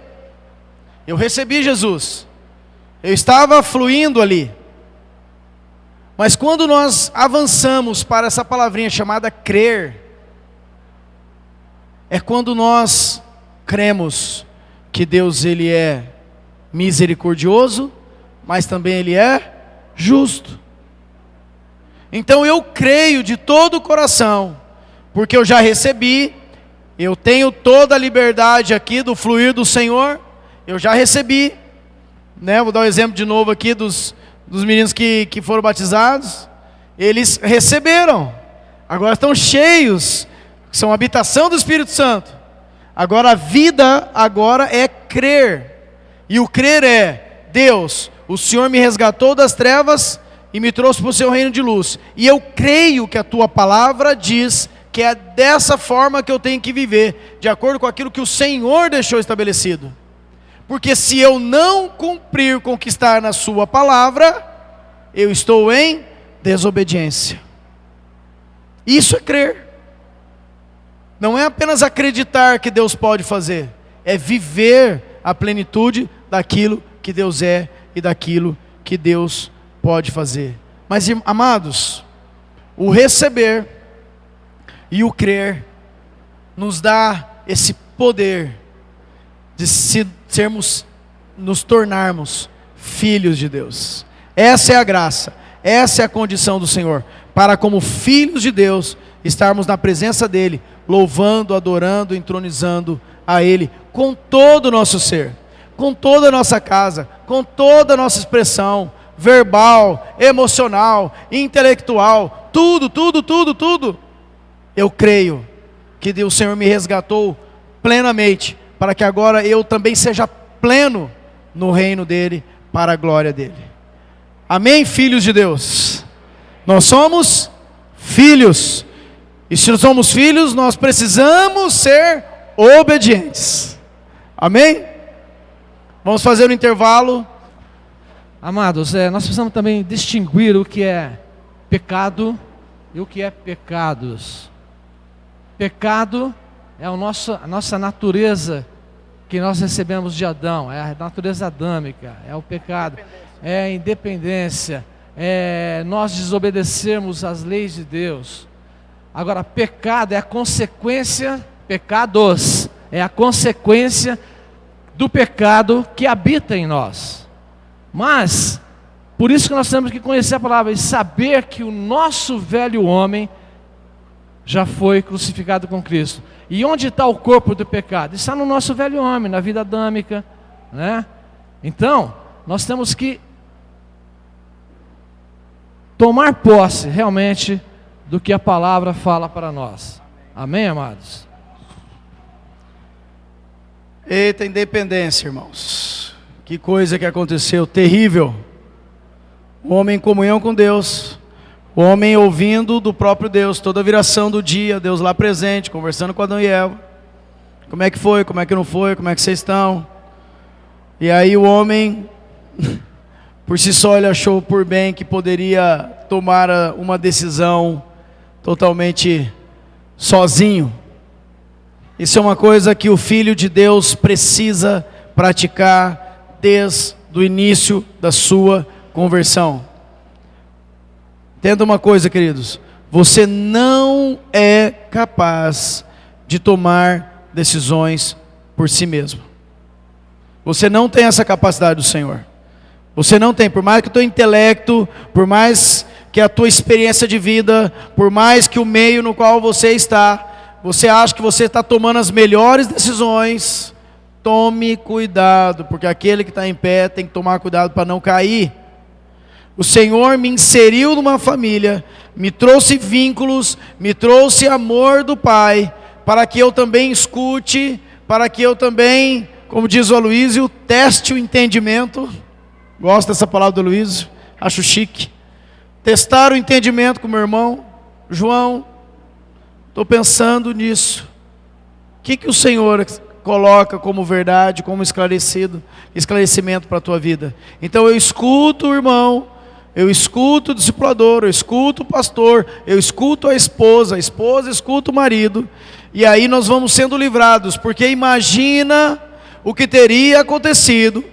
Eu recebi Jesus. Eu estava fluindo ali. Mas quando nós avançamos para essa palavrinha chamada crer, é quando nós cremos que Deus, Ele é misericordioso, mas também Ele é justo. Então eu creio de todo o coração, porque eu já recebi, eu tenho toda a liberdade aqui do fluir do Senhor, eu já recebi, né? Vou dar um exemplo de novo aqui dos meninos que foram batizados. Eles receberam, agora estão cheios, são habitação do Espírito Santo. Agora a vida agora é crer, e o crer é: Deus, o Senhor me resgatou das trevas e me trouxe para o seu reino de luz, e eu creio que a tua palavra diz que é dessa forma que eu tenho que viver, de acordo com aquilo que o Senhor deixou estabelecido. Porque se eu não cumprir com o que está na sua palavra, eu estou em desobediência. Isso é crer. Não é apenas acreditar que Deus pode fazer, é viver a plenitude daquilo que Deus é e daquilo que Deus pode fazer. Mas, amados, o receber e o crer nos dá esse poder de nos tornarmos filhos de Deus. Essa é a graça, essa é a condição do Senhor, para como filhos de Deus, estarmos na presença dEle, louvando, adorando, entronizando a Ele, com todo o nosso ser, com toda a nossa casa, com toda a nossa expressão, verbal, emocional, intelectual, tudo. Eu creio que o Senhor me resgatou plenamente, para que agora eu também seja pleno no reino dEle, para a glória dEle. Amém, filhos de Deus? Nós somos filhos, e se nós somos filhos, nós precisamos ser obedientes. Amém? Vamos fazer um intervalo. Amados, nós precisamos também distinguir o que é pecado e o que é pecados. Pecado é a nossa natureza que nós recebemos de Adão, é a natureza adâmica, é o pecado, é a independência, é nós desobedecermos às leis de Deus. Agora, pecado é a consequência, pecados, é a consequência do pecado que habita em nós. Mas, por isso que nós temos que conhecer a palavra e saber que o nosso velho homem já foi crucificado com Cristo. E onde está o corpo do pecado? Está no nosso velho homem, na vida adâmica, né? Então, nós temos que tomar posse realmente do que a palavra fala para nós. Amém, amados? Eita independência, irmãos. Que coisa que aconteceu, terrível. O homem em comunhão com Deus, o homem ouvindo do próprio Deus, toda a viração do dia, Deus lá presente, conversando com Adão e Eva. Como é que foi, como é que não foi, como é que vocês estão? E aí o homem, por si só, ele achou por bem que poderia tomar uma decisão totalmente sozinho. Isso é uma coisa que o Filho de Deus precisa praticar desde o início da sua conversão. Entenda uma coisa, queridos: você não é capaz de tomar decisões por si mesmo. Você não tem essa capacidade do Senhor. Você não tem, por mais que o teu intelecto, por mais que a tua experiência de vida, por mais que o meio no qual você está, você acha que você está tomando as melhores decisões. Tome cuidado, porque aquele que está em pé tem que tomar cuidado para não cair. O Senhor me inseriu numa família, me trouxe vínculos, me trouxe amor do Pai, para que eu também escute, para que eu também, como diz o Aloysio, teste o entendimento. Gosto dessa palavra do Aloysio, acho chique. Testar o entendimento com meu irmão João. Estou pensando nisso. O que o Senhor coloca como verdade, como esclarecimento para a tua vida? Então eu escuto o irmão, eu escuto o discipulador, eu escuto o pastor, eu escuto a esposa escuta o marido, e aí nós vamos sendo livrados, porque imagina o que teria acontecido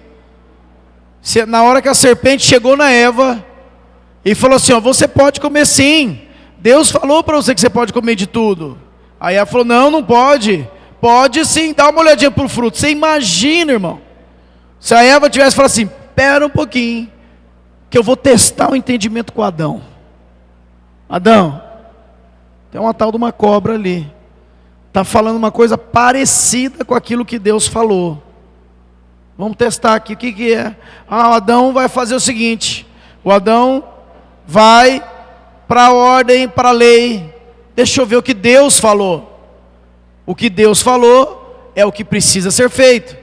se na hora que a serpente chegou na Eva e falou assim: ó, você pode comer sim, Deus falou para você que você pode comer de tudo. Aí ela falou: não, não pode. Pode sim, dá uma olhadinha para o fruto. Você imagina, irmão, se a Eva tivesse falado assim: espera um pouquinho, que eu vou testar o entendimento com Adão. Adão, tem uma tal de uma cobra ali. Está falando uma coisa parecida com aquilo que Deus falou. Vamos testar aqui, o que é? O Adão vai fazer o seguinte, o Adão vai para a ordem, para a lei. Deixa eu ver o que Deus falou. O que Deus falou é o que precisa ser feito.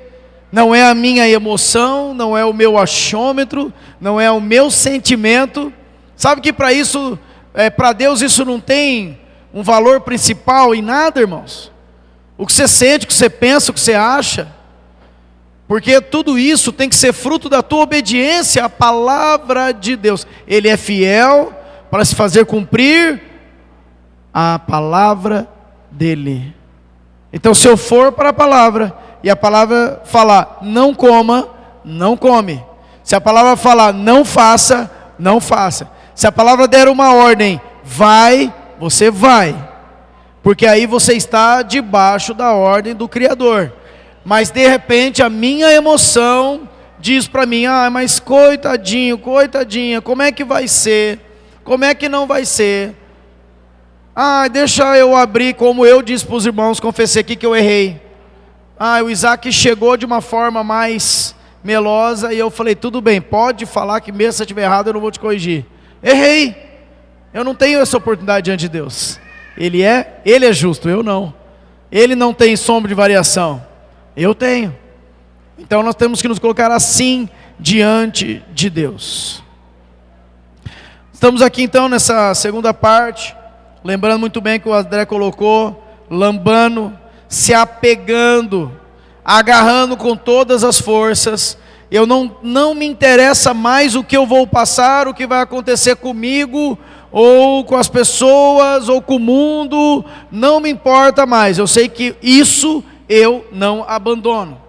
Não é a minha emoção, não é o meu achômetro, não é o meu sentimento. Sabe que para isso, para Deus isso não tem um valor principal em nada, irmãos. O que você sente, o que você pensa, o que você acha. Porque tudo isso tem que ser fruto da tua obediência à palavra de Deus. Ele é fiel para se fazer cumprir a palavra dele. Então se eu for para a palavra, e a palavra falar não coma, não come. Se a palavra falar não faça, não faça. Se a palavra der uma ordem, vai, você vai. Porque aí você está debaixo da ordem do Criador. Mas de repente a minha emoção diz para mim, mas coitadinho, coitadinha, como é que vai ser? Como é que não vai ser? Deixa eu abrir, como eu disse para os irmãos, confessei aqui que eu errei. O Isaac chegou de uma forma mais melosa e eu falei, tudo bem, pode falar que mesmo se eu estiver errado eu não vou te corrigir. Errei, eu não tenho essa oportunidade diante de Deus. Ele é justo, eu não. Ele não tem sombra de variação, eu tenho. Então nós temos que nos colocar assim diante de Deus. Estamos aqui então nessa segunda parte, lembrando muito bem que o André colocou, lambando, se apegando, agarrando com todas as forças. Eu não me interessa mais o que eu vou passar, o que vai acontecer comigo, ou com as pessoas, ou com o mundo, não me importa mais. Eu sei que isso eu não abandono.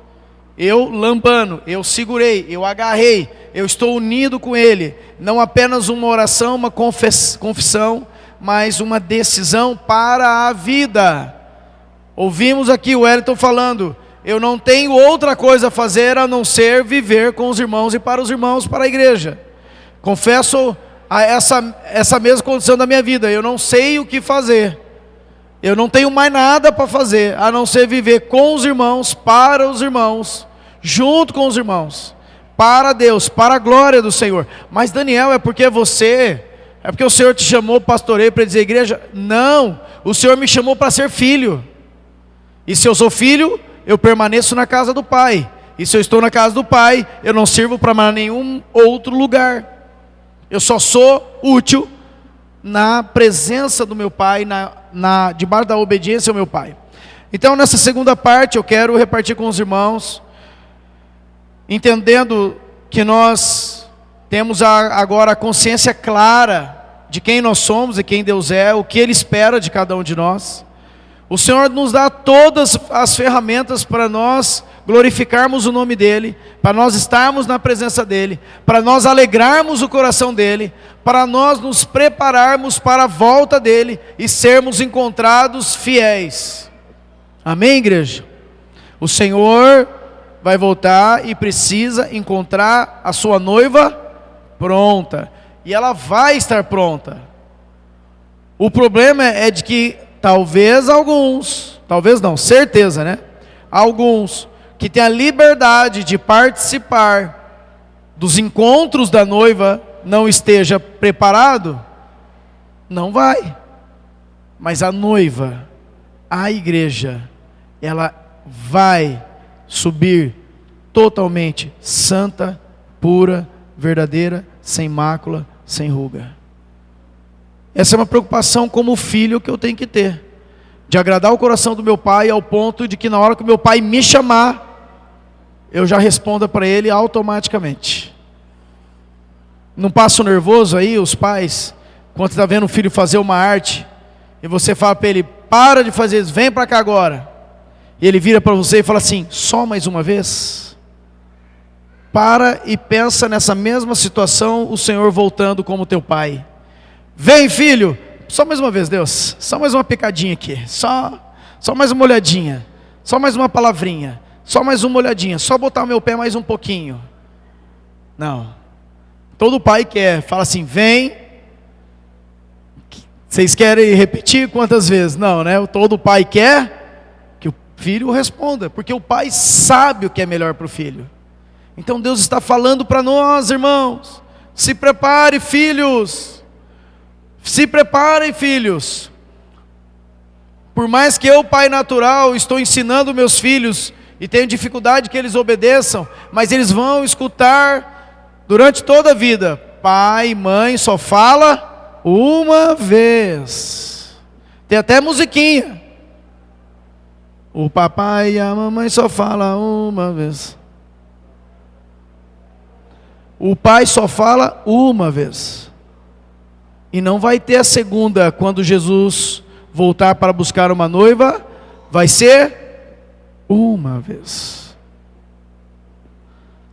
Eu lambano, eu segurei, eu agarrei, eu estou unido com Ele. Não apenas uma oração, uma confissão, mas uma decisão para a vida. Ouvimos aqui o Wellington falando, eu não tenho outra coisa a fazer a não ser viver com os irmãos e para os irmãos, para a igreja. Confesso essa mesma condição da minha vida, eu não sei o que fazer. Eu não tenho mais nada para fazer, a não ser viver com os irmãos, para os irmãos, junto com os irmãos, para Deus, para a glória do Senhor. Mas Daniel, é porque o Senhor te chamou, pastoreio, para dizer igreja? Não, o Senhor me chamou para ser filho. E se eu sou filho, eu permaneço na casa do Pai. E se eu estou na casa do Pai, eu não sirvo para nenhum outro lugar. Eu só sou útil na presença do meu Pai, debaixo da obediência ao meu Pai. Então nessa segunda parte eu quero repartir com os irmãos, entendendo que nós temos agora a consciência clara de quem nós somos e quem Deus é, o que Ele espera de cada um de nós. O Senhor nos dá todas as ferramentas para nós glorificarmos o nome dEle, para nós estarmos na presença dEle, para nós alegrarmos o coração dEle, para nós nos prepararmos para a volta dEle e sermos encontrados fiéis. Amém, igreja? O Senhor vai voltar e precisa encontrar a sua noiva pronta. E ela vai estar pronta. O problema é de que talvez certeza, né? Alguns que têm a liberdade de participar dos encontros da noiva não esteja preparado, não vai. Mas a noiva, a igreja, ela vai subir totalmente santa, pura, verdadeira, sem mácula, sem ruga. Essa é uma preocupação como filho que eu tenho que ter, de agradar o coração do meu pai ao ponto de que na hora que o meu pai me chamar, eu já responda para ele automaticamente. Não passa o nervoso aí, os pais, quando está vendo o filho fazer uma arte, e você fala para ele, para de fazer isso, vem para cá agora. E ele vira para você e fala assim, só mais uma vez? Para e pensa nessa mesma situação, o Senhor voltando como teu pai. Vem, filho, só mais uma vez, Deus, só mais uma picadinha aqui, só mais uma olhadinha, só mais uma palavrinha, só mais uma olhadinha, só botar o meu pé mais um pouquinho. Não, todo pai quer, fala assim, vem. Vocês querem repetir quantas vezes? Não, né? Todo pai quer que o filho responda, porque o pai sabe o que é melhor para o filho. Então Deus está falando para nós, irmãos, se prepare, filhos. Se preparem, filhos. Por mais que eu, pai natural, estou ensinando meus filhos e tenho dificuldade que eles obedeçam, mas eles vão escutar durante toda a vida. Pai e mãe só fala uma vez. Tem até musiquinha. O papai e a mamãe só falam uma vez. O pai só fala uma vez. E não vai ter a segunda quando Jesus voltar para buscar uma noiva. Vai ser uma vez.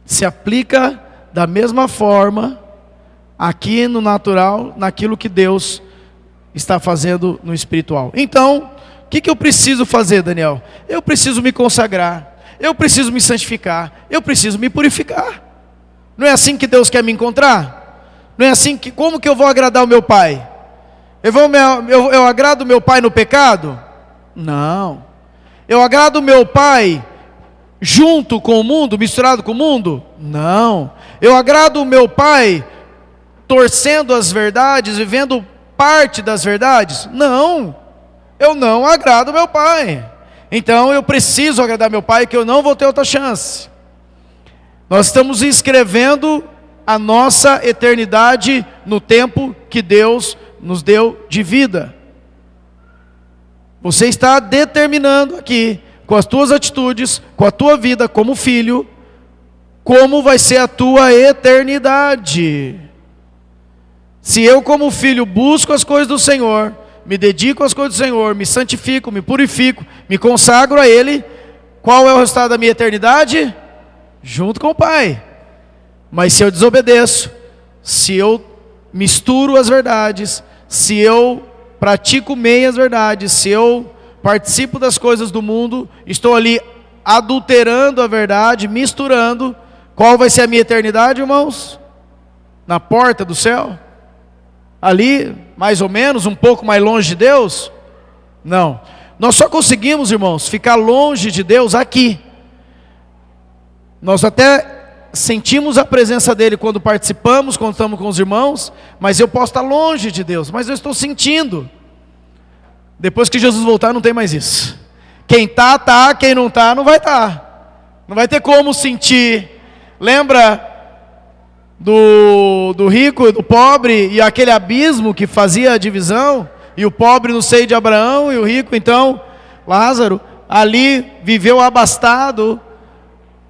Se aplica da mesma forma aqui no natural, naquilo que Deus está fazendo no espiritual. Então, o que eu preciso fazer, Daniel? Eu preciso me consagrar, eu preciso me santificar, eu preciso me purificar. Não é assim que Deus quer me encontrar? Não é assim que, como que eu vou agradar o meu pai? Eu agrado o meu pai no pecado? Não. Eu agrado o meu pai junto com o mundo, misturado com o mundo? Não. Eu agrado o meu pai torcendo as verdades, vivendo parte das verdades? Não. Eu não agrado meu pai. Então eu preciso agradar meu pai, que eu não vou ter outra chance. Nós estamos escrevendo a nossa eternidade no tempo que Deus nos deu de vida. Você está determinando aqui, com as tuas atitudes, com a tua vida como filho, como vai ser a tua eternidade. Se eu como filho busco as coisas do Senhor, me dedico às coisas do Senhor, me santifico, me purifico, me consagro a Ele, qual é o resultado da minha eternidade? Junto com o Pai. Mas se eu desobedeço, se eu misturo as verdades, se eu pratico meias verdades, se eu participo das coisas do mundo, estou ali adulterando a verdade, misturando, qual vai ser a minha eternidade, irmãos? Na porta do céu? Ali, mais ou menos, um pouco mais longe de Deus? Não. Nós só conseguimos, irmãos, ficar longe de Deus aqui. Nós até sentimos a presença dele quando participamos, quando estamos com os irmãos, mas eu posso estar longe de Deus, mas eu estou sentindo. Depois que Jesus voltar, não tem mais isso. Quem está, quem não está, não vai estar. Não vai ter como sentir. Lembra do rico e do pobre, e aquele abismo que fazia a divisão, e o pobre no seio de Abraão, e o rico, então, Lázaro, ali viveu abastado,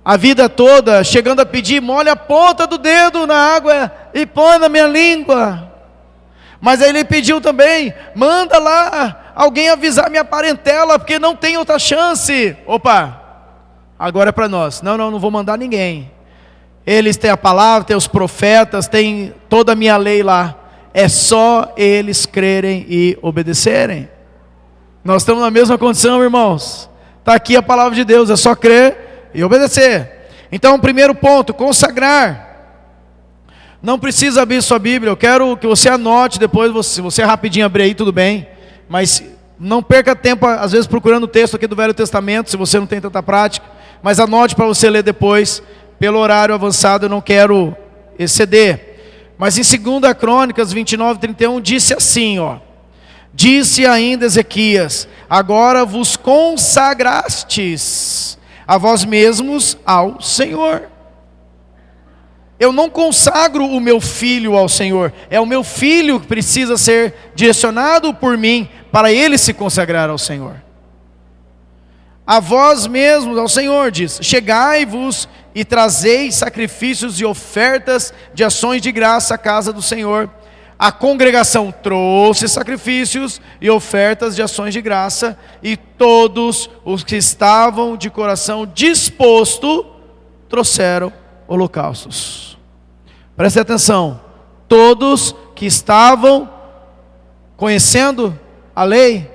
a vida toda, chegando a pedir, molha a ponta do dedo na água e põe na minha língua. Mas aí ele pediu também, manda lá alguém avisar minha parentela, porque não tem outra chance. Opa, agora é para nós. Não vou mandar ninguém. Eles têm a palavra, têm os profetas, têm toda a minha lei lá. É só eles crerem e obedecerem. Nós estamos na mesma condição, irmãos. Está aqui a palavra de Deus, é só crer e obedecer. Então, o primeiro ponto, consagrar. Não precisa abrir sua Bíblia, eu quero que você anote depois, se você rapidinho abrir aí, tudo bem, mas não perca tempo, às vezes procurando o texto aqui do Velho Testamento, se você não tem tanta prática, mas anote para você ler depois, pelo horário avançado eu não quero exceder. Mas em 2 Crônicas 29:31 disse assim, disse ainda Ezequias, agora vos consagrastes a vós mesmos ao Senhor. Eu não consagro o meu filho ao Senhor, é o meu filho que precisa ser direcionado por mim, para ele se consagrar ao Senhor. A vós mesmos ao Senhor, diz, chegai-vos e trazei sacrifícios e ofertas de ações de graça à casa do Senhor. A congregação trouxe sacrifícios e ofertas de ações de graça, e todos os que estavam de coração disposto trouxeram holocaustos. Preste atenção, todos que estavam conhecendo a lei,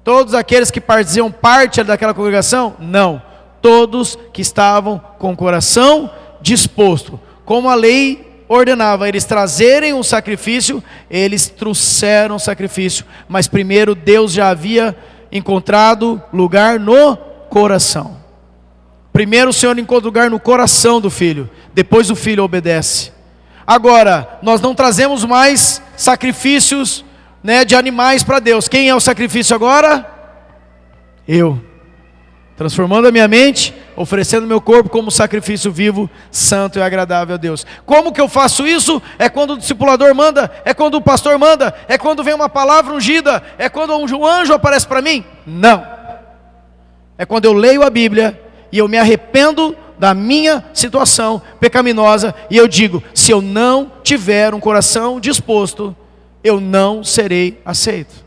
todos aqueles que faziam parte daquela congregação, não, todos que estavam com o coração disposto, como a lei ordenava eles trazerem um sacrifício, eles trouxeram o sacrifício, mas primeiro Deus já havia encontrado lugar no coração. Primeiro o Senhor encontra lugar no coração do filho, depois o filho obedece. Agora, nós não trazemos mais sacrifícios, de animais para Deus. Quem é o sacrifício agora? Eu. Transformando a minha mente, oferecendo meu corpo como sacrifício vivo, santo e agradável a Deus. Como que eu faço isso? É quando o discipulador manda, é quando o pastor manda, é quando vem uma palavra ungida, é quando um anjo aparece para mim? Não. É quando eu leio a Bíblia e eu me arrependo da minha situação pecaminosa e eu digo, se eu não tiver um coração disposto, eu não serei aceito.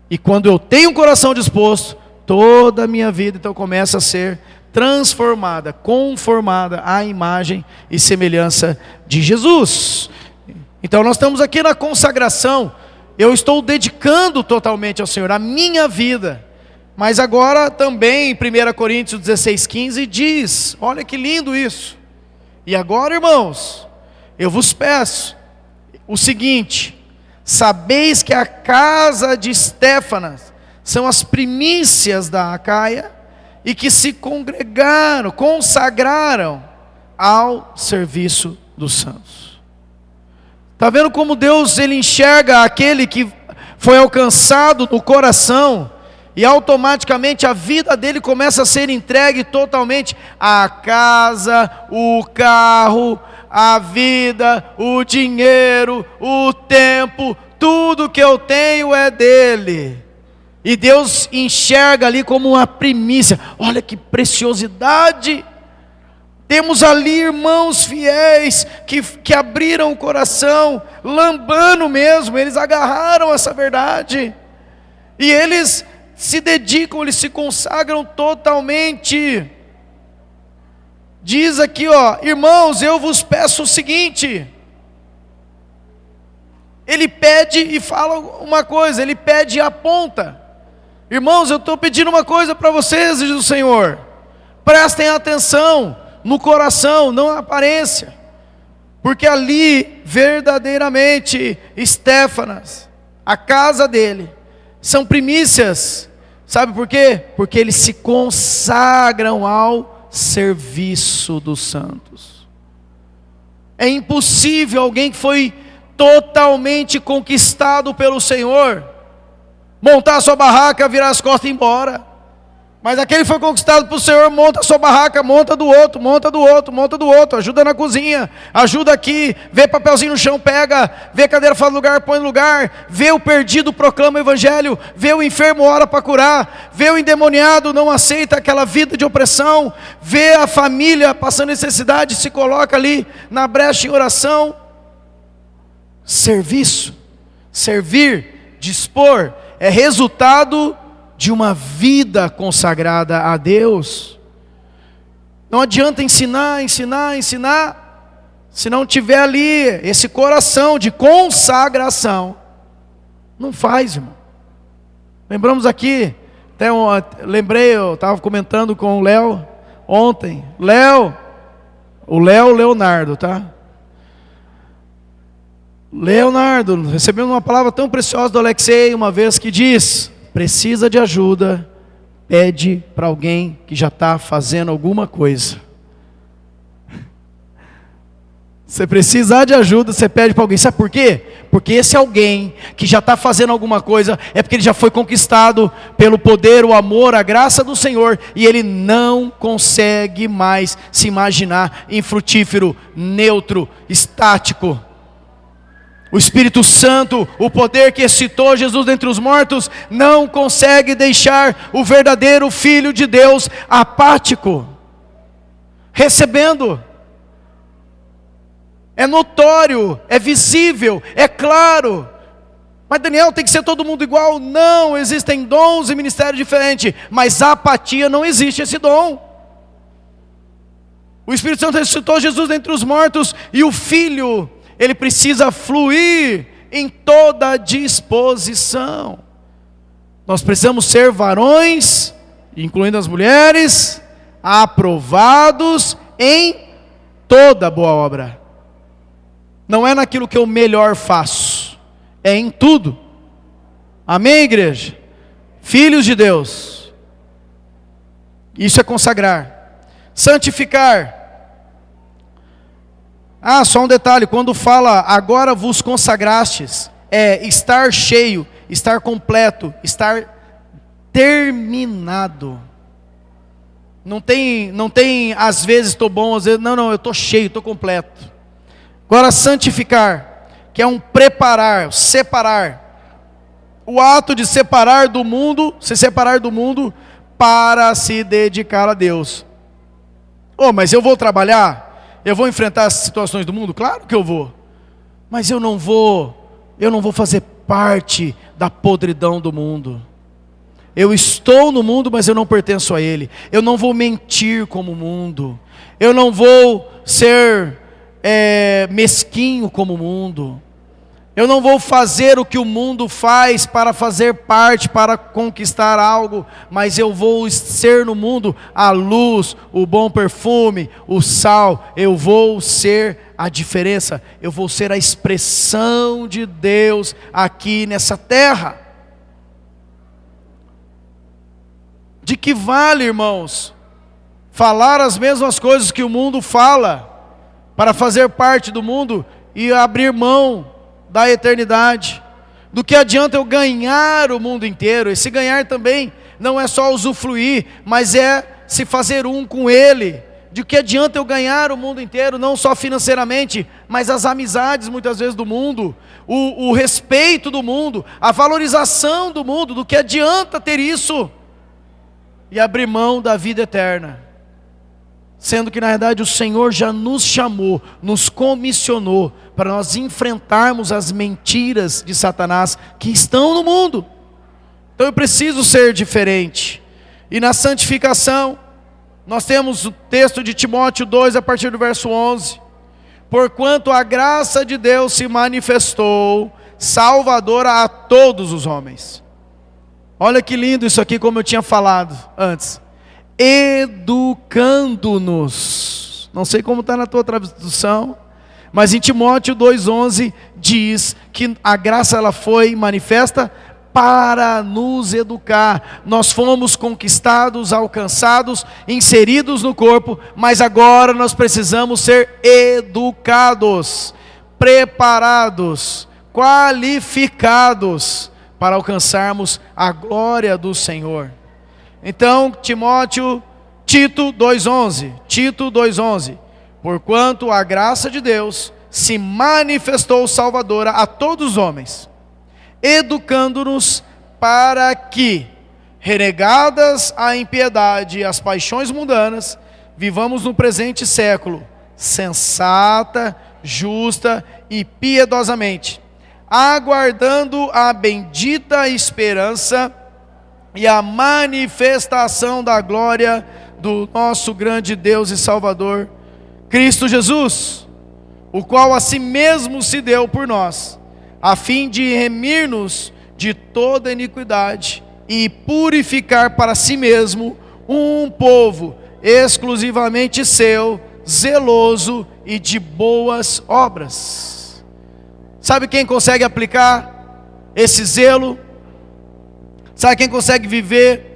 E quando eu tenho um coração disposto, toda a minha vida então começa a ser transformada, conformada à imagem e semelhança de Jesus. Então nós estamos aqui na consagração, eu estou dedicando totalmente ao Senhor, a minha vida. Mas agora também em 1 Coríntios 16:15 diz, olha que lindo isso. E agora, irmãos, eu vos peço o seguinte: sabeis que a casa de Estéfanas são as primícias da Acaia, e que se congregaram, consagraram ao serviço dos santos. Está vendo como Deus ele enxerga aquele que foi alcançado no coração, e automaticamente a vida dele começa a ser entregue totalmente. A casa, o carro, a vida, o dinheiro, o tempo, tudo que eu tenho é dele. E Deus enxerga ali como uma primícia. Olha que preciosidade. Temos ali irmãos fiéis que abriram o coração, lambando mesmo, eles agarraram essa verdade. E eles se dedicam, eles se consagram totalmente. Diz aqui, irmãos, eu vos peço o seguinte. Ele pede e fala uma coisa, ele pede e aponta. Irmãos, eu estou pedindo uma coisa para vocês, diz o Senhor. Prestem atenção no coração, não na aparência. Porque ali, verdadeiramente, Estéfanas, a casa dele, são primícias. Sabe por quê? Porque eles se consagram ao serviço dos santos. É impossível alguém que foi totalmente conquistado pelo Senhor montar a sua barraca, virar as costas e ir embora. Mas aquele que foi conquistado pelo Senhor, monta a sua barraca, monta do outro, monta do outro, monta do outro, ajuda na cozinha, ajuda aqui, vê papelzinho no chão, pega, vê cadeira fora do lugar, põe no lugar, vê o perdido, proclama o evangelho, vê o enfermo, ora para curar, vê o endemoniado, não aceita aquela vida de opressão, vê a família passando necessidade, se coloca ali na brecha em oração. Serviço, servir, dispor, é resultado de uma vida consagrada a Deus. Não adianta ensinar, se não tiver ali esse coração de consagração. Não faz, irmão. Lembramos aqui, lembrei, eu estava comentando com o Léo ontem. Leonardo, tá? Leonardo, recebemos uma palavra tão preciosa do Alexei uma vez que diz: precisa de ajuda, pede para alguém que já está fazendo alguma coisa. Você precisar de ajuda, você pede para alguém. Sabe por quê? Porque esse alguém que já está fazendo alguma coisa, é porque ele já foi conquistado pelo poder, o amor, a graça do Senhor, e ele não consegue mais se imaginar infrutífero, neutro, estático. O Espírito Santo, o poder que excitou Jesus dentre os mortos, não consegue deixar o verdadeiro Filho de Deus apático, recebendo. É notório, é visível, é claro. Mas Daniel, tem que ser todo mundo igual? Não, existem dons e ministérios diferentes, mas a apatia não existe esse dom. O Espírito Santo ressuscitou Jesus dentre os mortos, e o Filho, ele precisa fluir em toda disposição. Nós precisamos ser varões, incluindo as mulheres, aprovados em toda boa obra. não é naquilo que eu melhor faço, é em tudo. Amém, igreja? Filhos de Deus. Isso é consagrar. Santificar. Só um detalhe, quando fala agora vos consagrastes, é estar cheio, estar completo, estar terminado. Não tem às vezes estou bom, às vezes não, eu estou cheio, estou completo. Agora santificar, que é um preparar, separar. O ato de separar do mundo, se separar do mundo para se dedicar a Deus. Mas eu vou trabalhar? Eu vou enfrentar as situações do mundo? Claro que eu vou. Mas eu não vou fazer parte da podridão do mundo. Eu estou no mundo, mas eu não pertenço a ele. Eu não vou mentir como o mundo. Eu não vou ser mesquinho como o mundo. Eu não vou fazer o que o mundo faz para fazer parte, para conquistar algo, mas eu vou ser no mundo a luz, o bom perfume, o sal. Eu vou ser a diferença, eu vou ser a expressão de Deus aqui nessa terra. De que vale, irmãos, falar as mesmas coisas que o mundo fala, para fazer parte do mundo e abrir mão da eternidade? Do que adianta eu ganhar o mundo inteiro? Esse ganhar também não é só usufruir, mas é se fazer um com ele. De que adianta eu ganhar o mundo inteiro, não só financeiramente, mas as amizades muitas vezes do mundo, o respeito do mundo, a valorização do mundo? Do que adianta ter isso e abrir mão da vida eterna? Sendo que na verdade o Senhor já nos chamou, nos comissionou para nós enfrentarmos as mentiras de Satanás que estão no mundo. Então eu preciso ser diferente. E na santificação, nós temos o texto de Timóteo 2 a partir do verso 11. Porquanto a graça de Deus se manifestou, salvadora a todos os homens. Olha que lindo isso aqui, como eu tinha falado antes. Educando-nos. Não sei como está na tua tradução, mas em Timóteo 2,11 diz que a graça ela foi manifesta para nos educar. Nós fomos conquistados, alcançados, inseridos no corpo, mas agora nós precisamos ser educados, preparados, qualificados para alcançarmos a glória do Senhor. Então, Tito 2,11, porquanto a graça de Deus se manifestou salvadora a todos os homens, educando-nos para que, renegadas a impiedade e as paixões mundanas, vivamos no presente século, sensata, justa e piedosamente, aguardando a bendita esperança e a manifestação da glória do nosso grande Deus e Salvador, Cristo Jesus, o qual a si mesmo se deu por nós, a fim de remir-nos de toda iniquidade e purificar para si mesmo um povo exclusivamente seu, zeloso e de boas obras. Sabe quem consegue aplicar esse zelo? Sabe quem consegue viver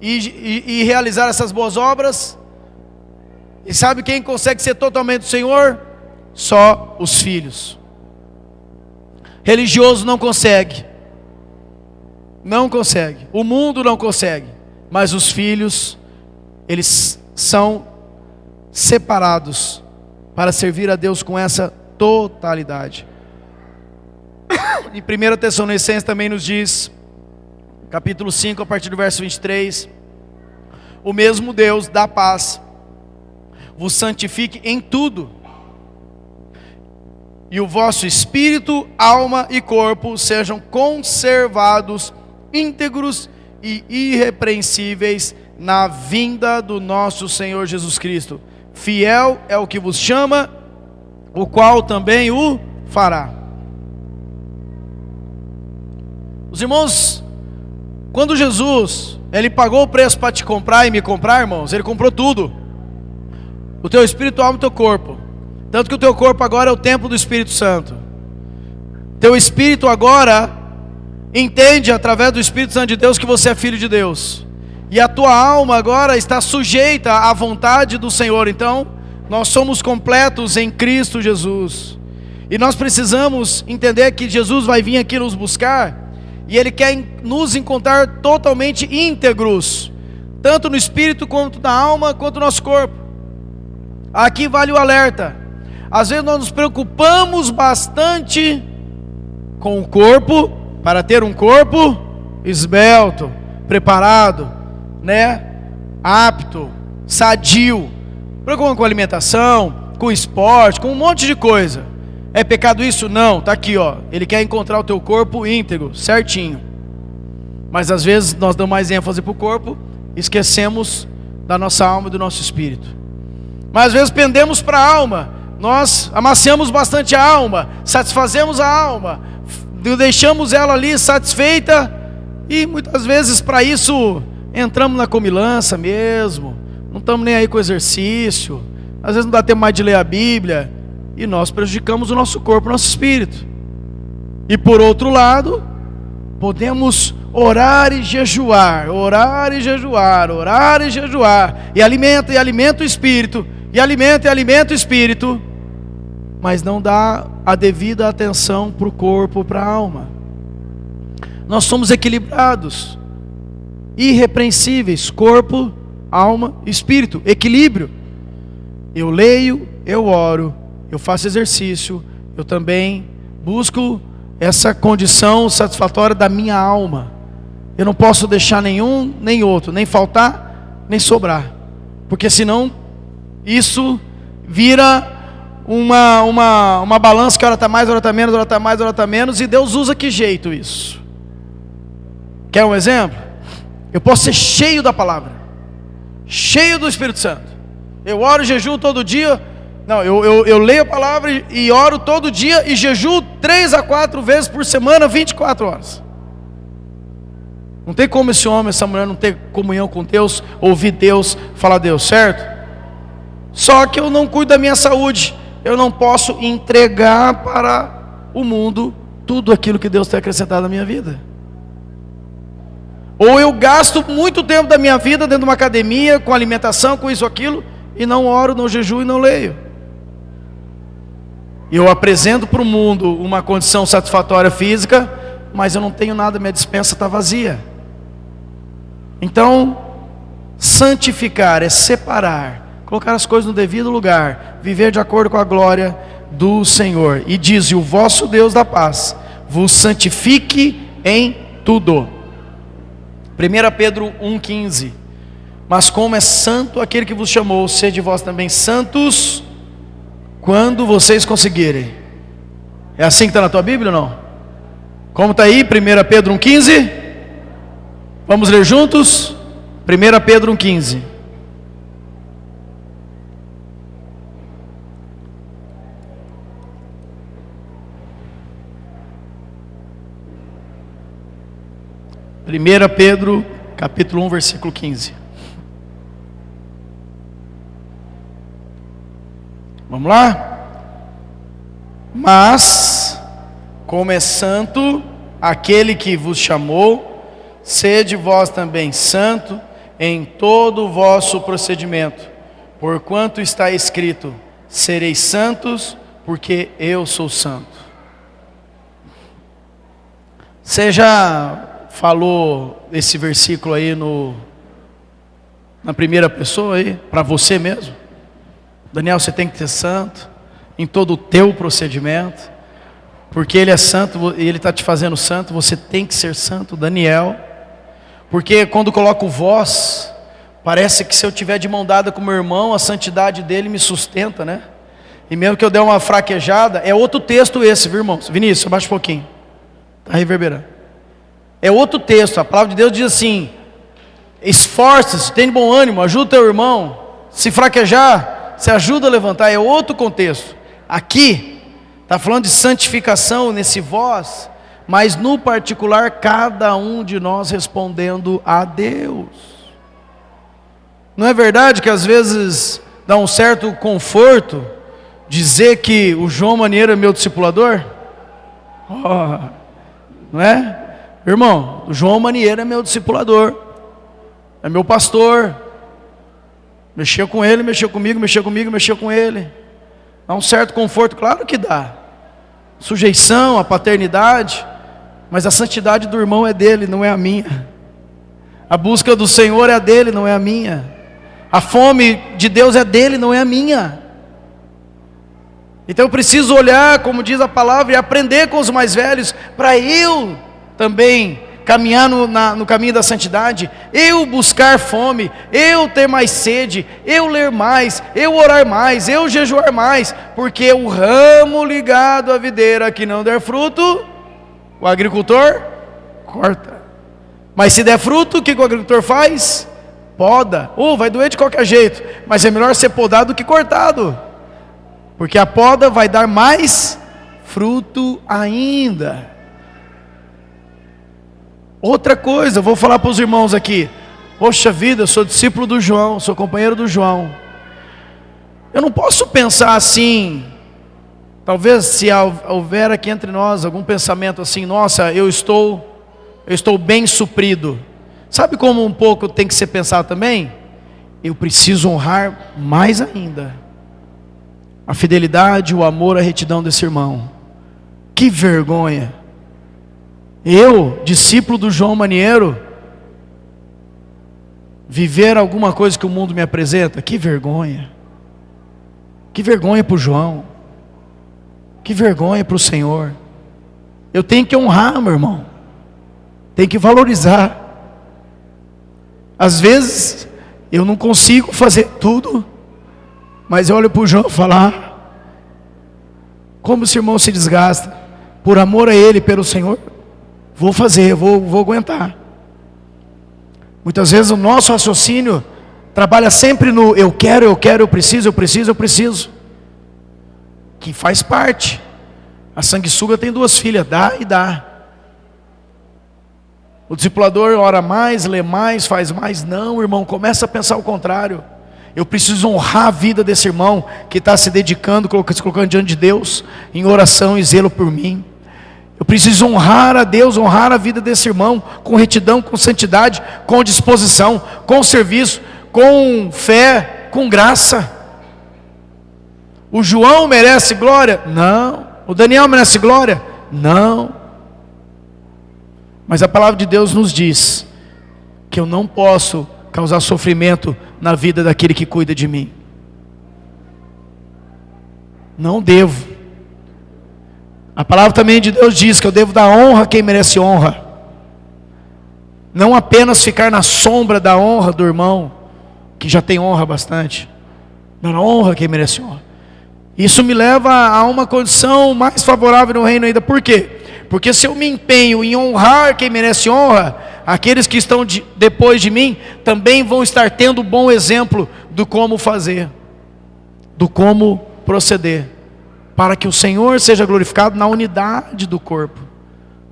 e realizar essas boas obras? E sabe quem consegue ser totalmente do Senhor? Só os filhos. Religioso não consegue. Não consegue. O mundo não consegue. Mas os filhos, eles são separados para servir a Deus com essa totalidade. Em 1 Tessalonicenses também nos diz, capítulo 5, a partir do verso 23, o mesmo Deus da paz vos santifique em tudo, e o vosso espírito, alma e corpo sejam conservados íntegros e irrepreensíveis na vinda do nosso Senhor Jesus Cristo. Fiel é o que vos chama, o qual também o fará. Os irmãos, quando Jesus, Ele pagou o preço para te comprar e me comprar, irmãos, Ele comprou tudo. O teu espírito, alma e o teu corpo. Tanto que o teu corpo agora é o templo do Espírito Santo. Teu espírito agora entende através do Espírito Santo de Deus que você é filho de Deus. E a tua alma agora está sujeita à vontade do Senhor. Então, nós somos completos em Cristo Jesus. E nós precisamos entender que Jesus vai vir aqui nos buscar, e Ele quer nos encontrar totalmente íntegros, tanto no espírito, quanto na alma, quanto no nosso corpo. Aqui vale o alerta. Às vezes nós nos preocupamos bastante com o corpo, para ter um corpo esbelto, preparado, apto, sadio. Preocupamos com alimentação, com esporte, com um monte de coisa. É pecado isso? Não, está aqui, ó. Ele quer encontrar o teu corpo íntegro, certinho. Mas às vezes nós damos mais ênfase para o corpo, esquecemos da nossa alma e do nosso espírito. Mas às vezes pendemos para a alma, nós amaciamos bastante a alma, satisfazemos a alma, deixamos ela ali satisfeita, e muitas vezes para isso entramos na comilança mesmo, não estamos nem aí com o exercício, às vezes não dá tempo mais de ler a Bíblia, e nós prejudicamos o nosso corpo, o nosso espírito. E por outro lado, podemos orar e jejuar, orar e jejuar, orar e jejuar, e alimenta o espírito, e alimenta o espírito, mas não dá a devida atenção para o corpo, para a alma. Nós somos equilibrados, irrepreensíveis, corpo, alma, espírito, equilíbrio. Eu leio, eu oro, eu faço exercício, eu também busco essa condição satisfatória da minha alma. Eu não posso deixar nenhum nem outro, nem faltar, nem sobrar, porque senão isso vira uma balança que hora está mais, hora está menos, hora está mais, hora está menos, e Deus usa que jeito isso? Quer um exemplo? Eu posso ser cheio da palavra, cheio do Espírito Santo, eu oro e jejuo todo dia. Não, eu leio a palavra e oro todo dia e jejuo 3 a 4 vezes por semana, 24 horas. Não tem como esse homem, essa mulher não ter comunhão com Deus, ouvir Deus, falar Deus, certo? Só que eu não cuido da minha saúde. Eu não posso entregar para o mundo tudo aquilo que Deus tem acrescentado na minha vida. Ou eu gasto muito tempo da minha vida dentro de uma academia, com alimentação, com isso, aquilo, e não oro, não jejuo e não leio. Eu apresento para o mundo uma condição satisfatória física, mas eu não tenho nada, minha despensa está vazia. Então, santificar é separar, colocar as coisas no devido lugar, viver de acordo com a glória do Senhor. E diz: e o vosso Deus da paz vos santifique em tudo. 1 Pedro 1,15. Mas como é santo aquele que vos chamou, sede vós também santos quando vocês conseguirem. É assim que está na tua Bíblia ou não? Como está aí? 1 Pedro 1,15. Vamos ler juntos? 1 Pedro 1,15. Primeira Pedro, capítulo 1, versículo 15. Vamos lá? Mas, como é santo aquele que vos chamou, sede vós também santo em todo o vosso procedimento, porquanto está escrito: sereis santos, porque eu sou santo. Você já falou esse versículo aí na primeira pessoa aí, para você mesmo? Daniel, você tem que ser santo em todo o teu procedimento, porque Ele é santo e Ele está te fazendo santo, você tem que ser santo, Daniel. Porque quando coloco vós, parece que se eu tiver de mão dada com meu irmão, a santidade dele me sustenta, né? E mesmo que eu der uma fraquejada, é outro texto esse, viu, irmãos? Vinícius, abaixa um pouquinho, está reverberando. É outro texto, a palavra de Deus diz assim: esforça-se, tem bom ânimo, ajuda o teu irmão, se fraquejar, se ajuda a levantar. É outro contexto. Aqui está falando de santificação nesse vós, mas no particular cada um de nós respondendo a Deus. Não é verdade que às vezes dá um certo conforto dizer que o João Manieiro é meu discipulador? Oh, não é? Irmão, o João Manieiro é meu discipulador, é meu pastor. Mexeu com ele, mexeu comigo, mexeu com ele. Dá um certo conforto, claro que dá. Sujeição, a paternidade, mas a santidade do irmão é dele, não é a minha. A busca do Senhor é a dele, não é a minha. A fome de Deus é dele, não é a minha. Então eu preciso olhar, como diz a palavra, e aprender com os mais velhos, para eu também caminhar no caminho da santidade, eu buscar fome, eu ter mais sede, eu ler mais, eu orar mais, eu jejuar mais, porque o ramo ligado à videira que não der fruto, o agricultor corta. Mas se der fruto, o que o agricultor faz? Poda. Vai doer de qualquer jeito, mas é melhor ser podado do que cortado, porque a poda vai dar mais fruto ainda. Outra coisa, vou falar para os irmãos aqui. Poxa vida, eu sou discípulo do João, sou companheiro do João. Eu não posso pensar assim, talvez se houver aqui entre nós algum pensamento assim, nossa, eu estou bem suprido. Sabe como um pouco tem que ser pensado também? Eu preciso honrar mais ainda a fidelidade, o amor, a retidão desse irmão. Que vergonha! Eu, discípulo do João Manieiro, viver alguma coisa que o mundo me apresenta, que vergonha. Que vergonha para o João. Que vergonha para o Senhor. Eu tenho que honrar, meu irmão. Tenho que valorizar. Às vezes, eu não consigo fazer tudo, mas eu olho para o João e falo, como esse irmão se desgasta, por amor a ele, pelo Senhor, vou fazer, vou aguentar. Muitas vezes o nosso raciocínio trabalha sempre no eu quero, eu preciso, que faz parte. A sanguessuga tem 2 filhas, dá e dá. O discipulador ora mais, lê mais, faz mais. Não, irmão, começa a pensar o contrário. Eu preciso honrar a vida desse irmão que está se dedicando, se colocando diante de Deus, em oração e zelo por mim. Eu preciso honrar a Deus, honrar a vida desse irmão, com retidão, com santidade, com disposição, com serviço, com fé, com graça. O João merece glória? Não. O Daniel merece glória? Não. Mas a palavra de Deus nos diz que eu não posso causar sofrimento na vida daquele que cuida de mim. Não devo. A palavra também de Deus diz que eu devo dar honra a quem merece honra. Não apenas ficar na sombra da honra do irmão, que já tem honra bastante. Dar honra a quem merece honra. Isso me leva a uma condição mais favorável no reino ainda. Por quê? Porque se eu me empenho em honrar quem merece honra, aqueles que estão depois de mim também vão estar tendo bom exemplo do como fazer, do como proceder, para que o Senhor seja glorificado na unidade do corpo,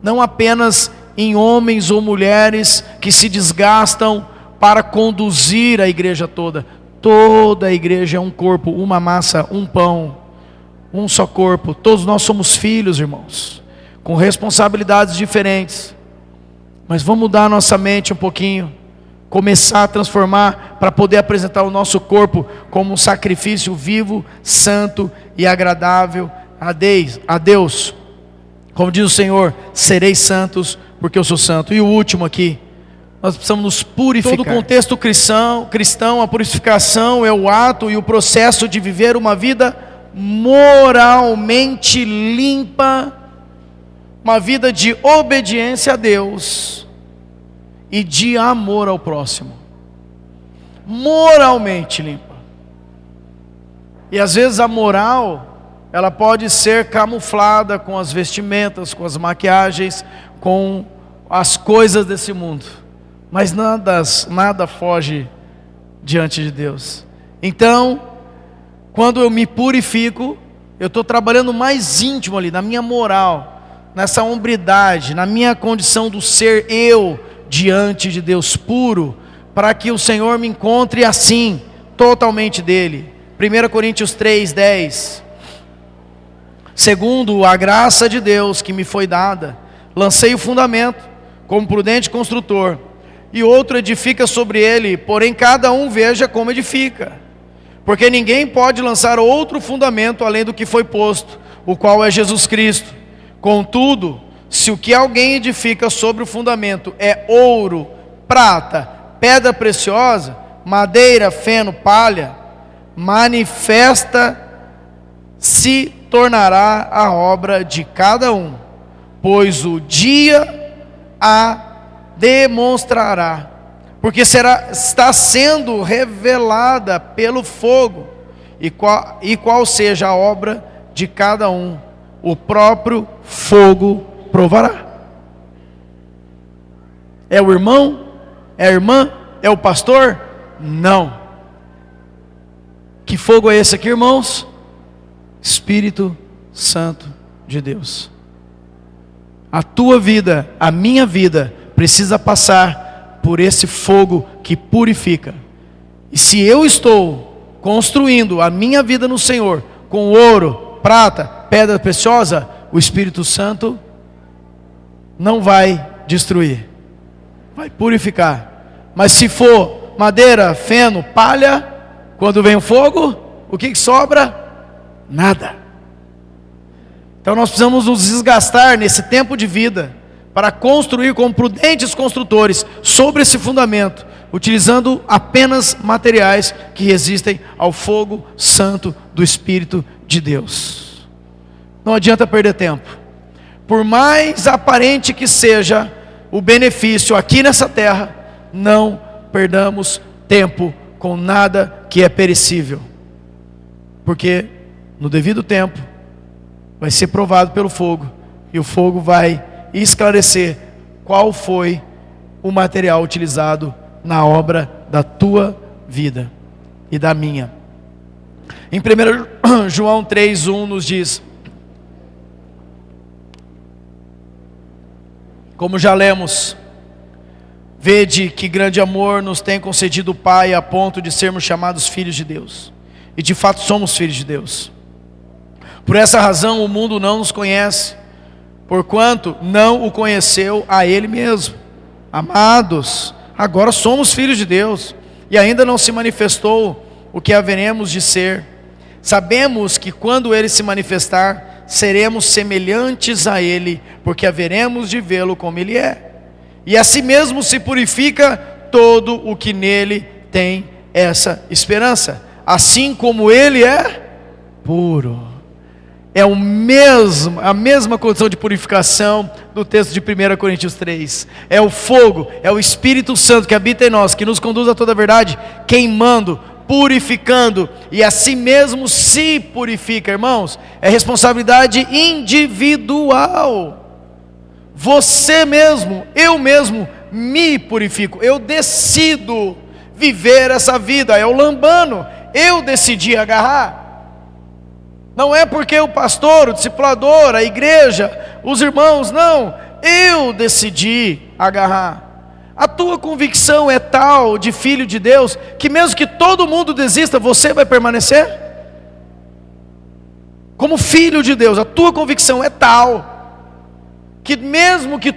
não apenas em homens ou mulheres que se desgastam para conduzir a igreja toda. Toda a igreja é um corpo, uma massa, um pão, um só corpo. Todos nós somos filhos, irmãos, com responsabilidades diferentes, mas vamos mudar a nossa mente um pouquinho, começar a transformar, para poder apresentar o nosso corpo como um sacrifício vivo, santo e agradável a Deus. Como diz o Senhor, sereis santos, porque eu sou santo. E o último aqui, nós precisamos nos purificar. Todo o contexto cristão, a purificação é o ato e o processo de viver uma vida moralmente limpa, uma vida de obediência a Deus e de amor ao próximo. Moralmente limpa. E às vezes a moral, ela pode ser camuflada com as vestimentas, com as maquiagens, com as coisas desse mundo. Mas nada foge diante de Deus. Então, quando eu me purifico, eu estou trabalhando mais íntimo ali, na minha moral, nessa hombridade, na minha condição do ser eu diante de Deus puro, para que o Senhor me encontre assim, totalmente dele. 1 Coríntios 3:10. Segundo a graça de Deus que me foi dada, lancei o fundamento, como prudente construtor, e outro edifica sobre ele, porém cada um veja como edifica. Porque ninguém pode lançar outro fundamento além do que foi posto, o qual é Jesus Cristo. Contudo, se o que alguém edifica sobre o fundamento é ouro, prata, pedra preciosa, madeira, feno, palha, manifesta se tornará a obra de cada um, pois o dia a demonstrará, porque está sendo revelada pelo fogo, e qual seja a obra de cada um, o próprio fogo provará. É o irmão? É a irmã? É o pastor? Não. Que fogo é esse aqui, irmãos? Espírito Santo de Deus. A tua vida, a minha vida, precisa passar por esse fogo que purifica. E se eu estou construindo a minha vida no Senhor, com ouro, prata, pedra preciosa, o Espírito Santo não vai destruir, vai purificar. Mas se for madeira, feno, palha, quando vem o fogo, o que sobra? Nada. Então nós precisamos nos desgastar nesse tempo de vida para construir como prudentes construtores sobre esse fundamento, utilizando apenas materiais que resistem ao fogo santo do Espírito de Deus. Não adianta perder tempo. Por mais aparente que seja o benefício aqui nessa terra, não perdamos tempo com nada que é perecível, porque no devido tempo vai ser provado pelo fogo, e o fogo vai esclarecer qual foi o material utilizado na obra da tua vida e da minha. Em 1 João 3:1 nos diz: como já lemos, vede que grande amor nos tem concedido o Pai a ponto de sermos chamados filhos de Deus. E de fato somos filhos de Deus. Por essa razão o mundo não nos conhece, porquanto não o conheceu a Ele mesmo. Amados, agora somos filhos de Deus, e ainda não se manifestou o que haveremos de ser. Sabemos que quando Ele se manifestar, seremos semelhantes a Ele, porque haveremos de vê-lo como Ele é. E assim mesmo se purifica todo o que nele tem essa esperança, assim como Ele é puro. É a mesma condição de purificação do texto de 1 Coríntios 3. É o fogo, é o Espírito Santo que habita em nós, que nos conduz a toda a verdade, queimando, purificando, e assim mesmo se purifica, irmãos. É responsabilidade individual. Você mesmo, eu mesmo me purifico. Eu decido viver essa vida. É o lambano. Eu decidi agarrar. Não é porque o pastor, o discipulador, a igreja, os irmãos, não. Eu decidi agarrar. A tua convicção é tal de filho de Deus, que mesmo que todo mundo desista, você vai permanecer? Como filho de Deus, a tua convicção é tal, que mesmo que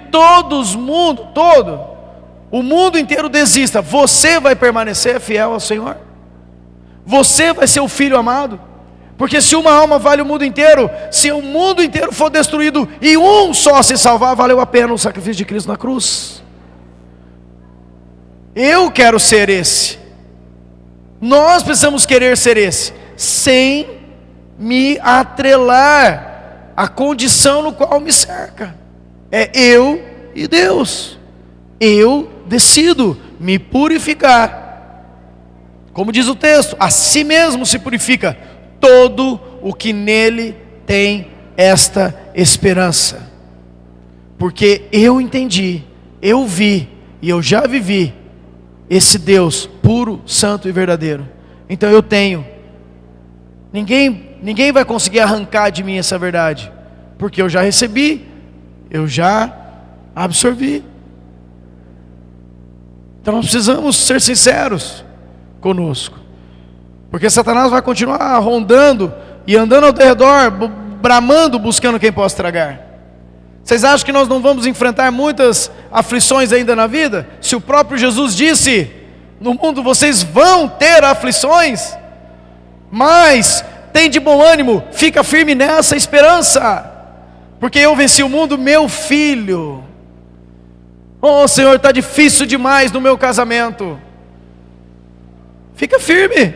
o mundo inteiro desista, você vai permanecer fiel ao Senhor? Você vai ser o filho amado? Porque se uma alma vale o mundo inteiro, se o mundo inteiro for destruído e um só se salvar, valeu a pena o sacrifício de Cristo na cruz. Eu quero ser esse. Nós precisamos querer ser esse, sem me atrelar à condição no qual me cerca. É eu e Deus. Eu decido me purificar. Como diz o texto, a si mesmo se purifica todo o que nele tem esta esperança. Porque eu entendi, eu vi e eu já vivi esse Deus puro, santo e verdadeiro. Então eu tenho. Ninguém vai conseguir arrancar de mim essa verdade, porque eu já recebi, eu já absorvi. Então nós precisamos ser sinceros conosco, porque Satanás vai continuar rondando e andando ao redor, bramando, buscando quem possa tragar. Vocês acham que nós não vamos enfrentar muitas aflições ainda na vida? Se o próprio Jesus disse, no mundo vocês vão ter aflições, mas tem de bom ânimo, fica firme nessa esperança, porque eu venci o mundo, meu filho. Oh Senhor, está difícil demais no meu casamento. Fica firme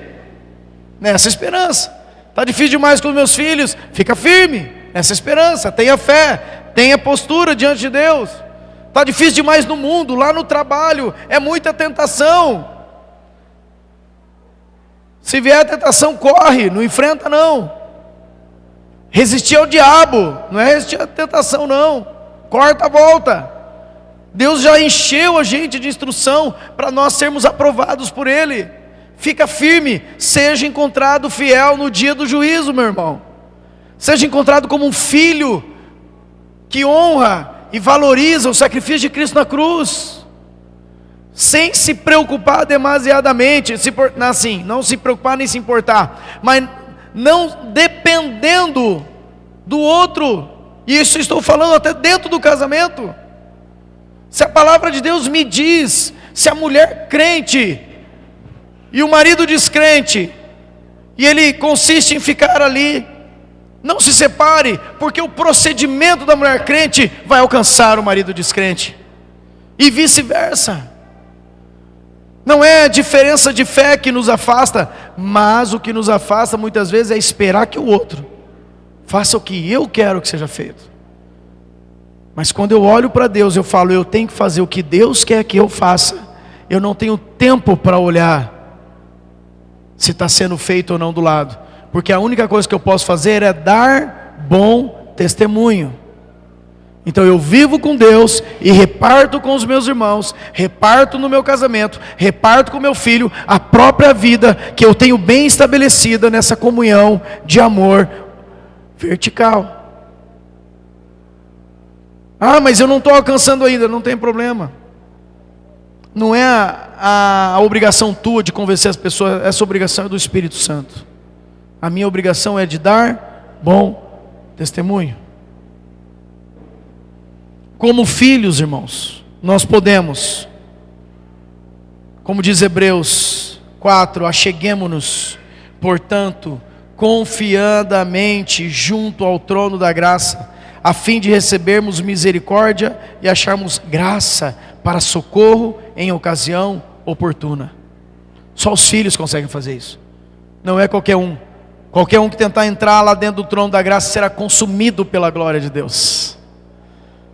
nessa esperança. Está difícil demais com os meus filhos. Fica firme nessa esperança. Tenha fé, tenha postura diante de Deus. Está difícil demais no mundo, lá no trabalho, é muita tentação. Se vier a tentação, corre, não enfrenta não. Resistir ao diabo, não é resistir à tentação não. Corta a volta. Deus já encheu a gente de instrução para nós sermos aprovados por Ele. Fica firme, seja encontrado fiel no dia do juízo, meu irmão. Seja encontrado como um filho que honra e valoriza o sacrifício de Cristo na cruz, sem se preocupar demasiadamente, não se preocupar nem se importar, mas não dependendo do outro. E isso estou falando até dentro do casamento. Se a palavra de Deus me diz, se a mulher crente e o marido descrente, e ele consiste em ficar ali, não se separe, porque o procedimento da mulher crente vai alcançar o marido descrente, e vice-versa. Não é a diferença de fé que nos afasta, mas o que nos afasta muitas vezes é esperar que o outro faça o que eu quero que seja feito. Mas quando eu olho para Deus, eu falo, eu tenho que fazer o que Deus quer que eu faça. Eu não tenho tempo para olhar se está sendo feito ou não do lado, porque a única coisa que eu posso fazer é dar bom testemunho. Então eu vivo com Deus e reparto com os meus irmãos, reparto no meu casamento, reparto com meu filho a própria vida que eu tenho bem estabelecida nessa comunhão de amor vertical. Ah, mas eu não estou alcançando ainda. Não tem problema. Não é a obrigação tua de convencer as pessoas, essa obrigação é do Espírito Santo. A minha obrigação é de dar bom testemunho. Como filhos, irmãos, nós podemos, como diz Hebreus 4, acheguemo-nos, portanto, confiadamente junto ao trono da graça, a fim de recebermos misericórdia e acharmos graça para socorro em ocasião oportuna. Só os filhos conseguem fazer isso. Não é qualquer um. Qualquer um que tentar entrar lá dentro do trono da graça será consumido pela glória de Deus.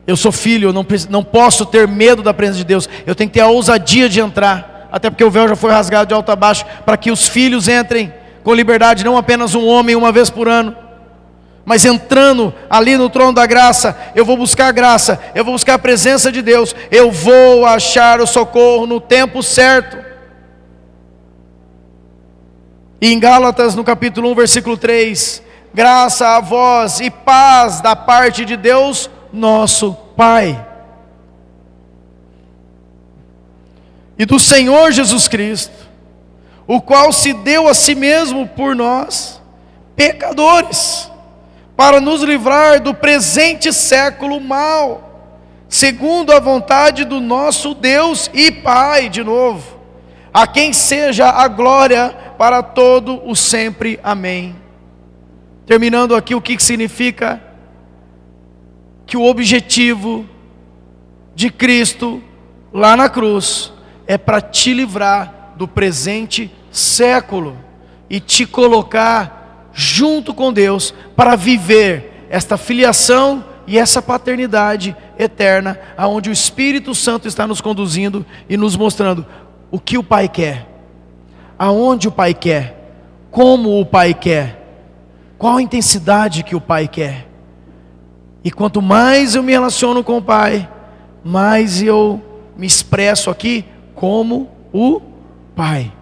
Eu sou filho, eu não posso ter medo da presença de Deus. Eu tenho que ter a ousadia de entrar. Até porque o véu já foi rasgado de alto a baixo, para que os filhos entrem com liberdade, não apenas um homem uma vez por ano. Mas entrando ali no trono da graça, eu vou buscar graça, eu vou buscar a presença de Deus, eu vou achar o socorro no tempo certo. E em Gálatas, no capítulo 1, versículo 3, graça a vós e paz da parte de Deus, nosso Pai, e do Senhor Jesus Cristo, o qual se deu a si mesmo por nós, pecadores, para nos livrar do presente século mau, segundo a vontade do nosso Deus e Pai, de novo, a quem seja a glória para todo o sempre. Amém. Terminando aqui, o que significa que o objetivo de Cristo lá na cruz é para te livrar do presente século e te colocar junto com Deus para viver esta filiação e essa paternidade eterna, aonde o Espírito Santo está nos conduzindo e nos mostrando o que o Pai quer, aonde o Pai quer, como o Pai quer, qual a intensidade que o Pai quer. E quanto mais eu me relaciono com o Pai, mais eu me expresso aqui como o Pai,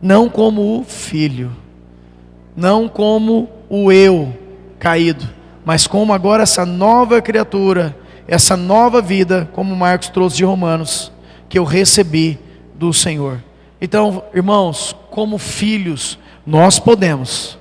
não como o Filho, não como o eu caído, mas como agora essa nova criatura, essa nova vida, como Marcos trouxe de Romanos, que eu recebi do Senhor. Então, irmãos, como filhos, nós podemos